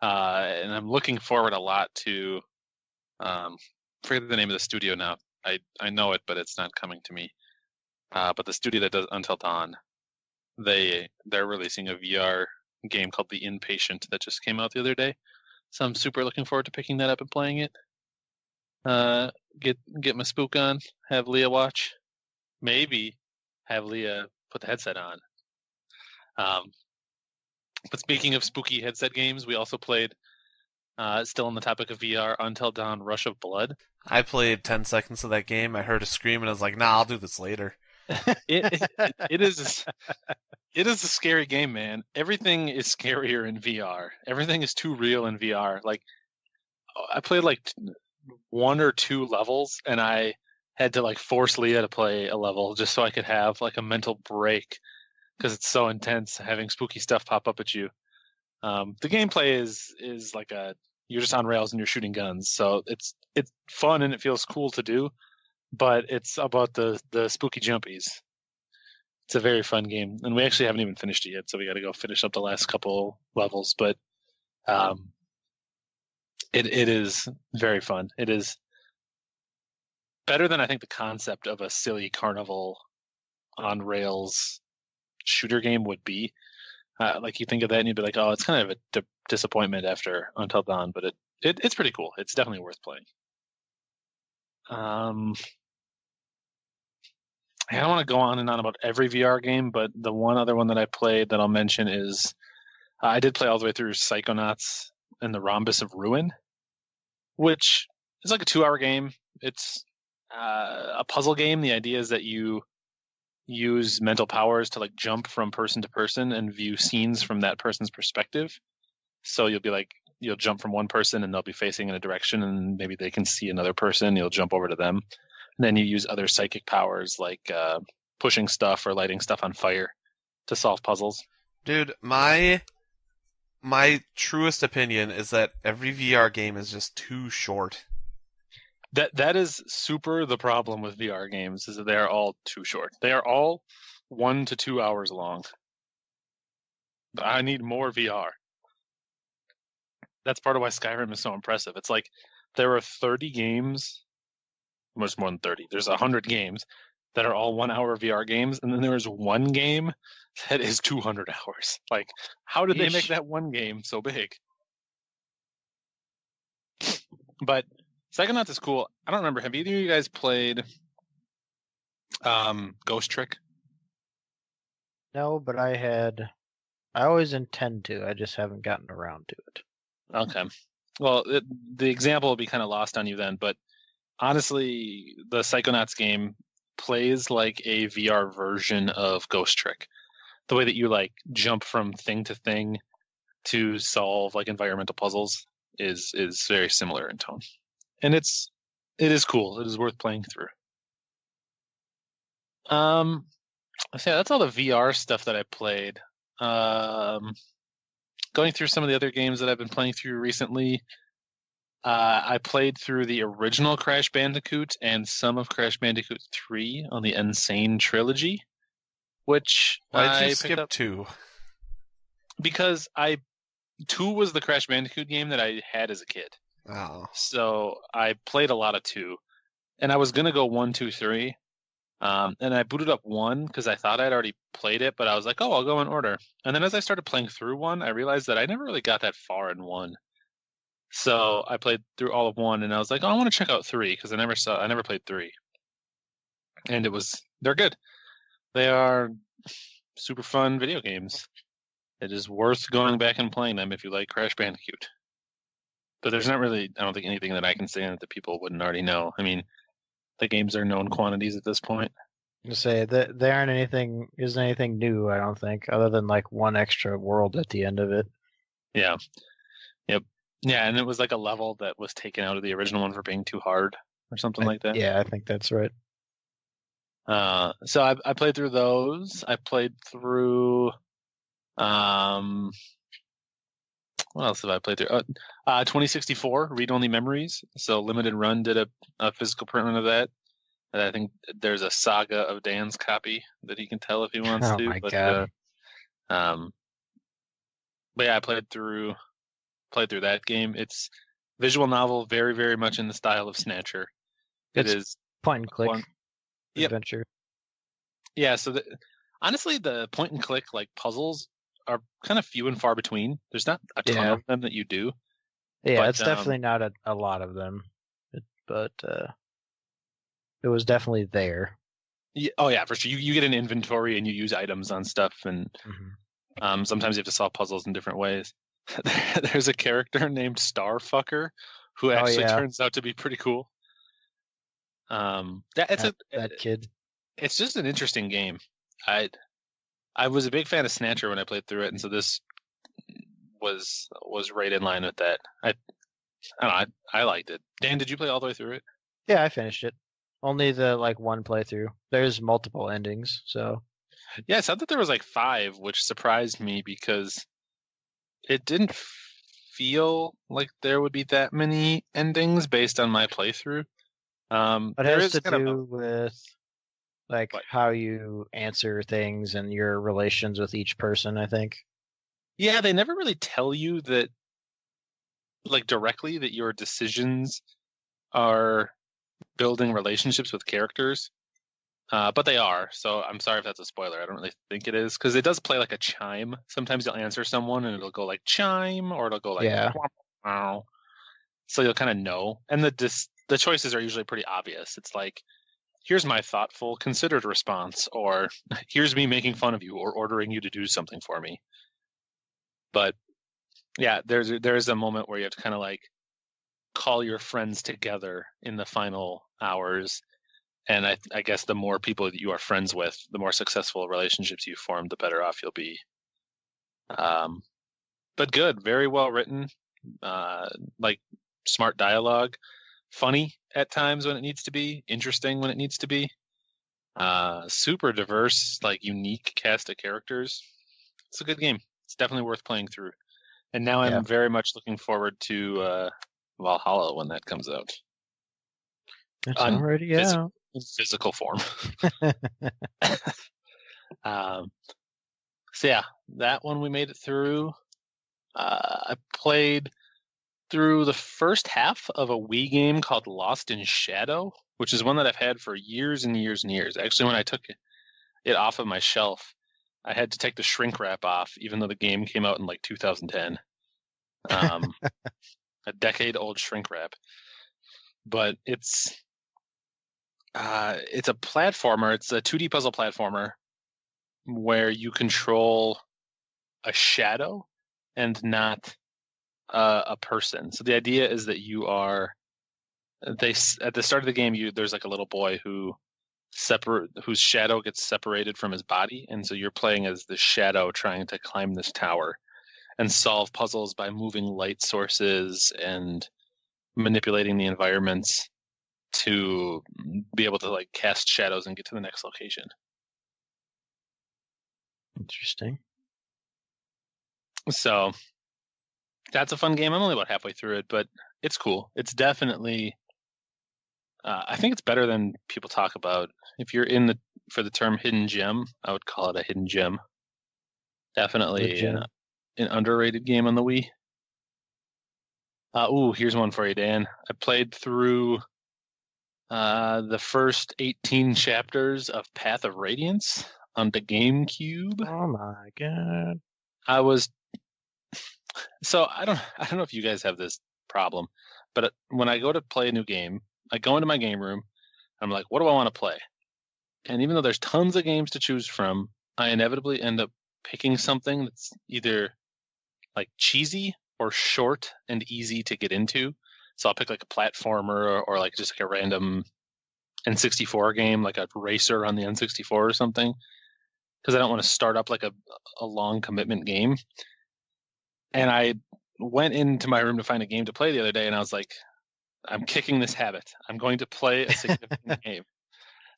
and I'm looking forward a lot to. Forget the name of the studio now. I know it, but it's not coming to me. But the studio that does Until Dawn, they're releasing a VR game called The Inpatient that just came out the other day. So I'm super looking forward to picking that up and playing it. Get my spook on, have Leah watch, maybe have Leah put the headset on. But speaking of spooky headset games, we also played, still on the topic of VR, Until Dawn Rush of Blood. I played 10 seconds of that game. I heard a scream, and I was like, nah, I'll do this later. It is a scary game, man. Everything is scarier in VR. Everything is too real in VR. Like, I played like one or two levels, and I had to like force Leah to play a level just so I could have like a mental break because it's so intense having spooky stuff pop up at you. The gameplay is like you're just on rails and you're shooting guns, so it's fun and it feels cool to do, but it's about the spooky jumpies. It's a very fun game, and we actually haven't even finished it yet, so we got to go finish up the last couple levels. But it is very fun. It is better than I think the concept of a silly carnival on rails shooter game would be. Like you think of that and you'd be like, oh, it's kind of a disappointment after Until Dawn, but it's pretty cool. It's definitely worth playing. I don't want to go on and on about every VR game, but the one other one that I played that I'll mention is I did play all the way through Psychonauts and the Rhombus of Ruin, which is like a 2-hour game. It's a puzzle game. The idea is that you use mental powers to like jump from person to person and view scenes from that person's perspective. So you'll jump from one person and they'll be facing in a direction and maybe they can see another person. You'll jump over to them. And then you use other psychic powers like pushing stuff or lighting stuff on fire to solve puzzles. Dude, my truest opinion is that every VR game is just too short. That is super the problem with VR games, is that they are all too short. They are all 1 to 2 hours long. I need more VR. That's part of why Skyrim is so impressive. It's like there are 30 games, much more than 30. There's 100 games that are all 1 hour VR games, and then there is one game that is 200 hours. Like, how did they make that one game so big? But Psychonauts is cool. I don't remember. Have either of you guys played Ghost Trick? No, but I always intend to. I just haven't gotten around to it. Okay. Well, the example will be kind of lost on you then, but honestly, the Psychonauts game plays like a VR version of Ghost Trick. The way that you like jump from thing to thing to solve like environmental puzzles is very similar in tone. And it is cool. It is worth playing through. So yeah, that's all the VR stuff that I played. Going through some of the other games that I've been playing through recently, I played through the original Crash Bandicoot and some of Crash Bandicoot 3 on the Insane Trilogy, which Why did I you picked skip up 2? because I 2 was the Crash Bandicoot game that I had as a kid. Oh. So I played a lot of 2. And I was going to go 1, 2, 3. And I booted up 1 because I thought I'd already played it, but I was like, oh, I'll go in order. And then as I started playing through 1, I realized that I never really got that far in 1. So I played through all of 1, and I was like, oh, I want to check out 3 because I never played 3. And they're good. They are super fun video games. It is worth going back and playing them if you like Crash Bandicoot. But there's not really, I don't think, anything that I can say that people wouldn't already know. I mean, the games are known quantities at this point. To say that there isn't anything new, I don't think, other than like one extra world at the end of it. Yeah. Yep. Yeah, and it was like a level that was taken out of the original one for being too hard or something like that. Yeah, I think that's right. So I played through those. I played through what else have I played through? 2064 Read Only Memories. So Limited Run did a physical print of that. And I think there's a Saga of Dan's copy that he can tell if he wants Oh to. my god. But yeah, I played through that game. It's visual novel, very, very much in the style of Snatcher. It is point and click Yep. adventure. Yeah, so honestly, the point and click like puzzles are kind of few and far between. There's not a ton of them that you do. Yeah, But, it's definitely not a lot of them, but it was definitely there. Oh yeah, for sure. You get an inventory and you use items on stuff, and sometimes you have to solve puzzles in different ways. There's a character named Starfucker who actually turns out to be pretty cool. That kid. It's just an interesting game. I was a big fan of Snatcher when I played through it, and so this was right in line with that. I don't know. I liked it. Dan, did you play all the way through it? Yeah, I finished it. Only the one playthrough. There's multiple endings, so. Yeah, I said that there was 5, which surprised me because it didn't feel like there would be that many endings based on my playthrough. It has to do with how you answer things and your relations with each person, I think. Yeah, they never really tell you that directly that your decisions are building relationships with characters. But they are, so I'm sorry if that's a spoiler. I don't really think it is, because it does play like a chime. Sometimes you'll answer someone and it'll go like chime, or it'll go like wow. So you'll kind of know. And the choices are usually pretty obvious. It's like, here's my thoughtful, considered response, or here's me making fun of you or ordering you to do something for me. But yeah, there's a moment where you have to kind of call your friends together in the final hours. And I guess the more people that you are friends with, the more successful relationships you form, the better off you'll be. But good, very well written, smart dialogue, funny at times when it needs to be, interesting when it needs to be. Super diverse, unique cast of characters. It's a good game. It's definitely worth playing through. And now I'm very much looking forward to Valhalla when that comes out. It's already out. In physical form. So yeah, that one we made it through. I played through the first half of a Wii game called Lost in Shadow, which is one that I've had for years and years and years. Actually, when I took it off of my shelf, I had to take the shrink wrap off, even though the game came out in 2010. A decade-old shrink wrap. But it's a platformer. It's a 2D puzzle platformer where you control a shadow and not a person. So the idea is that you are. At the start of the game, there's a little boy whose shadow gets separated from his body, and so you're playing as the shadow trying to climb this tower and solve puzzles by moving light sources and manipulating the environments to be able to cast shadows and get to the next location. Interesting. So that's a fun game. I'm only about halfway through it, but it's cool. It's definitely I think it's better than people talk about. If you're for the term hidden gem, I would call it a hidden gem. Definitely an underrated game on the Wii? Here's one for you, Dan. I played through the first 18 chapters of Path of Radiance on the GameCube. Oh my god. I was I don't know if you guys have this problem, but when I go to play a new game, I go into my game room, I'm like, what do I want to play? And even though there's tons of games to choose from, I inevitably end up picking something that's either like cheesy or short and easy to get into. So I'll pick like a platformer or like just like a random N64 game, like a racer on the N64 or something, because I don't want to start up like a long commitment game. And I went into my room to find a game to play the other day, and I was like, I'm kicking this habit. I'm going to play a significant game.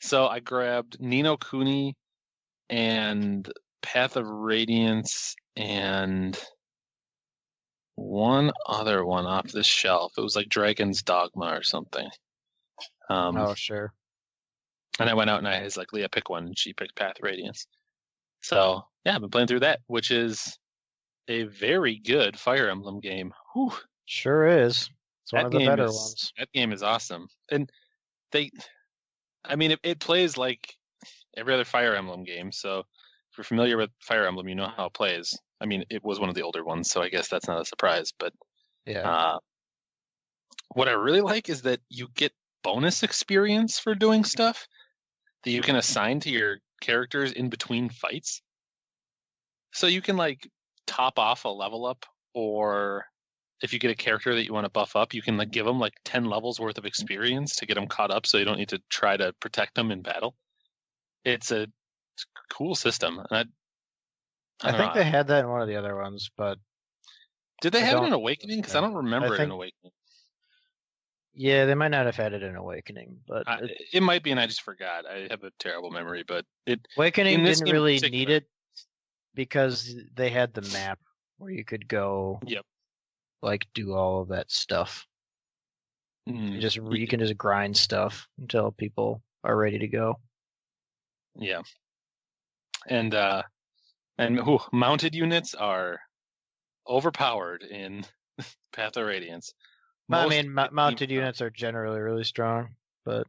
So I grabbed Ni no Kuni and Path of Radiance and one other one off the shelf. It was like Dragon's Dogma or something. Oh, sure. And I went out and I was like, Leah, pick one. And she picked Path of Radiance. So, yeah, I've been playing through that, which is a very good Fire Emblem game. Whew. Sure is. It's one of the better ones. That game is awesome. And it plays like every other Fire Emblem game. So if you're familiar with Fire Emblem, you know how it plays. I mean, it was one of the older ones, so I guess that's not a surprise. But yeah, what I really like is that you get bonus experience for doing stuff that you can assign to your characters in between fights. So you can like top off a level up, or if you get a character that you want to buff up, you can like give them like 10 levels worth of experience to get them caught up, so you don't need to try to protect them in battle. It's a cool system. And I think they had that in one of the other ones, but did they have it in Awakening? Because I don't remember it in Awakening. Yeah, they might not have had it in Awakening, but it might be, and I just forgot. I have a terrible memory, but Awakening didn't really need it because they had the map where you could go, like do all of that stuff. You can just grind stuff until people are ready to go. Yeah, and mounted units are overpowered in Path of Radiance. Mounted units are generally really strong, but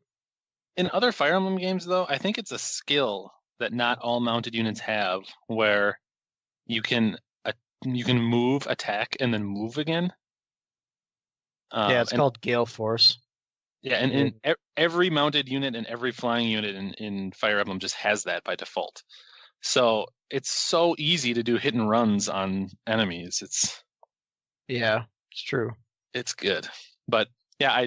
in other Fire Emblem games, though, I think it's a skill that not all mounted units have, where you can move, attack, and then move again. It's called Gale Force. Yeah, and every mounted unit and every flying unit in Fire Emblem just has that by default. So it's so easy to do hit and runs on enemies. It's true. It's good. But yeah,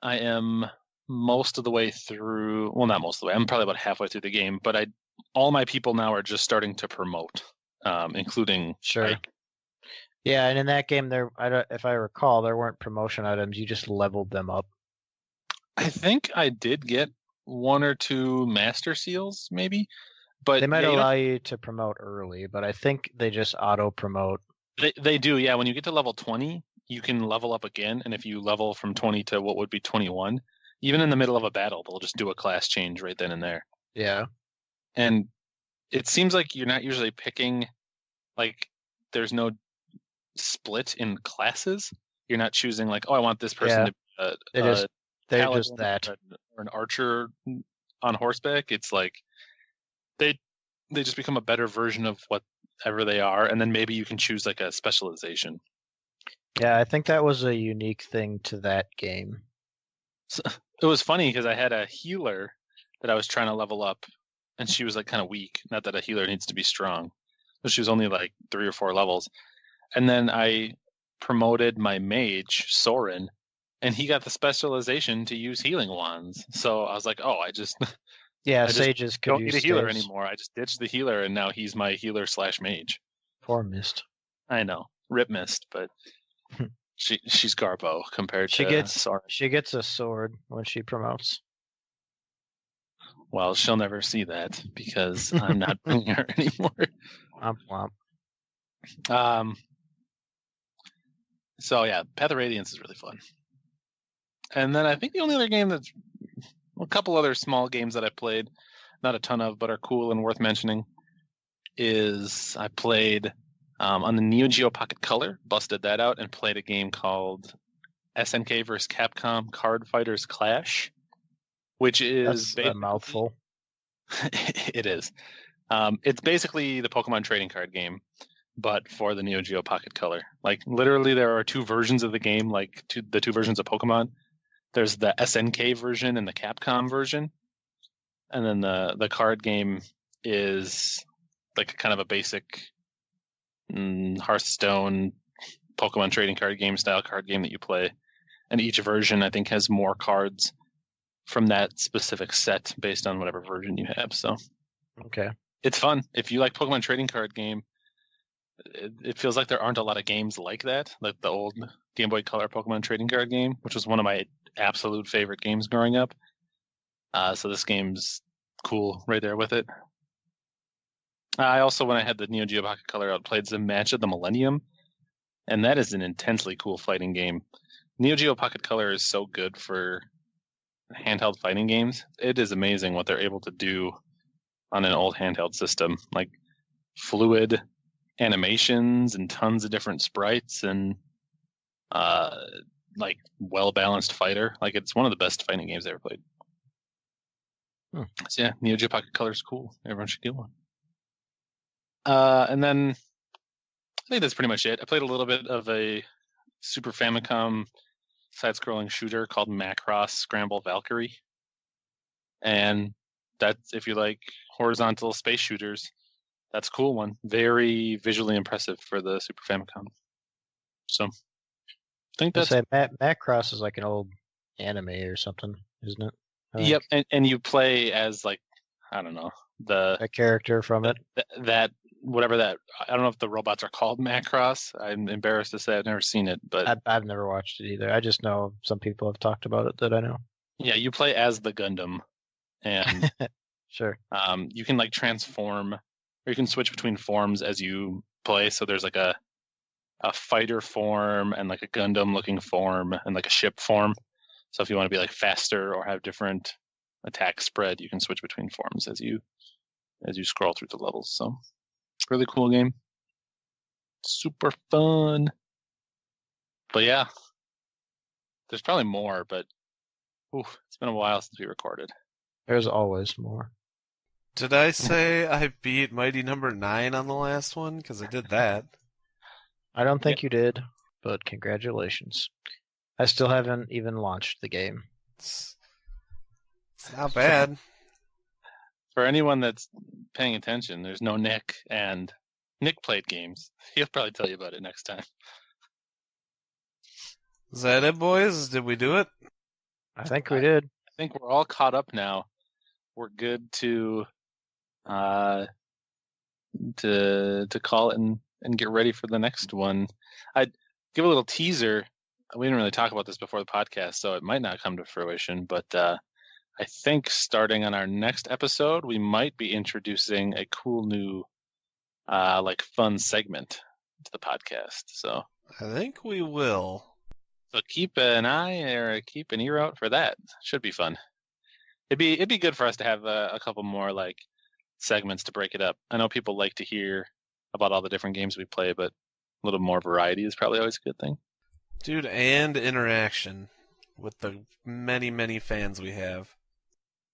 I am most of the way through. Well, not most of the way. I'm probably about halfway through the game. But all my people now are just starting to promote, including Ike. Yeah, and in that game, if I recall, there weren't promotion items. You just leveled them up. I think I did get one or two master seals, maybe. But they might allow you to promote early, but I think they just auto promote. They do, yeah. When you get to level 20, you can level up again, and if you level from 20 to what would be 21, even in the middle of a battle, they'll just do a class change right then and there. Yeah. And it seems like you're not usually picking, like, there's no split in classes. You're not choosing, like, I want this person to be they're just that. Or an archer on horseback. It's like they just become a better version of whatever they are, and then maybe you can choose like a specialization. Yeah, I think that was a unique thing to that game. So, it was funny because I had a healer that I was trying to level up, and she was like kind of weak. Not that a healer needs to be strong, but she was only like 3 or 4 levels. And then I promoted my mage, Soren, and he got the specialization to use healing wands. So I was like, sages could don't need a healer anymore. I just ditched the healer, and now he's my healer / mage. Poor Mist. I know, rip Mist, but she's Garbo compared to Soren. She gets a sword when she promotes. Well, she'll never see that because I'm not bringing her anymore. Womp womp. So yeah, Path of Radiance is really fun. And then I think the only other game that's a couple other small games that I played, not a ton of, but are cool and worth mentioning, is I played On the Neo Geo Pocket Color, busted that out and played a game called SNK vs. Capcom Card Fighters Clash, which is That's a mouthful. It is. It's basically the Pokemon trading card game, but for the Neo Geo Pocket Color. Like literally, there are two versions of the game, like the two versions of Pokemon. There's the SNK version and the Capcom version, and then the card game is like kind of a basic Hearthstone Pokemon trading card game style card game that you play, and each version I think has more cards from that specific set based on whatever version you have. So Okay. it's fun. If you like Pokemon trading card game, it feels like there aren't a lot of games like that, like the old Game Boy Color Pokemon trading card game, which was one of my absolute favorite games growing up. So this game's cool right there with it. I also, when I had the Neo Geo Pocket Color out, played some Match of the Millennium, and that is an intensely cool fighting game. Neo Geo Pocket Color is so good for handheld fighting games. It is amazing what they're able to do on an old handheld system, like fluid animations and tons of different sprites and like well-balanced fighter. Like it's one of the best fighting games I ever played. So yeah, Neo Geo Pocket Color is cool. Everyone should get one. And then I think that's pretty much it. I played a little bit of a Super Famicom side-scrolling shooter called Macross Scramble Valkyrie. And that's, if you like horizontal space shooters, that's a cool one. Very visually impressive for the Super Famicom. So I think that's... Macross is like an old anime or something, isn't it? Yep, and you play as like, I don't know, a character from it. That whatever that, I don't know if the robots are called Macross. I'm embarrassed to say I've never seen it, but I've never watched it either. I just know some people have talked about it that I know. Yeah, you play as the Gundam, and sure. You can like transform, or you can switch between forms as you play. So there's like a fighter form and like a Gundam looking form and like a ship form. So if you want to be like faster or have different attack spread, you can switch between forms as you scroll through the levels. So really cool game. Super fun. But yeah, there's probably more, but it's been a while since we recorded. There's always more. Did I say I beat Mighty Number 9 on the last one? Because I did that. I don't think you did, but congratulations. I still haven't even launched the game. It's not bad. For anyone that's paying attention, there's no Nick, and Nick played games. He'll probably tell you about it next time. Is that it, boys? Did we do it? I think we did. I think we're all caught up now. We're good to call it and get ready for the next one. I'd give a little teaser. We didn't really talk about this before the podcast, so it might not come to fruition, but I think starting on our next episode, we might be introducing a cool new like fun segment to the podcast. So I think we will. So keep an eye or keep an ear out for that. Should be fun. It'd be good for us to have a couple more like segments to break it up. I know people like to hear about all the different games we play, but a little more variety is probably always a good thing. Dude, and interaction with the many, many fans we have.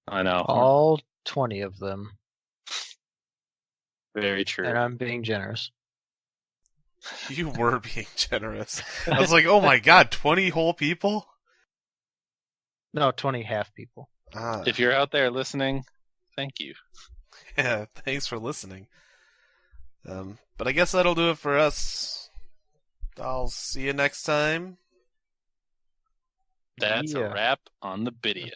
I know. All 20 of them. Very true. And I'm being generous. You were being generous. I was like, oh my god, 20 whole people? No, 20 half people. If you're out there listening, thank you. Yeah, thanks for listening. But I guess that'll do it for us. I'll see you next time. That's a wrap on the Bideo.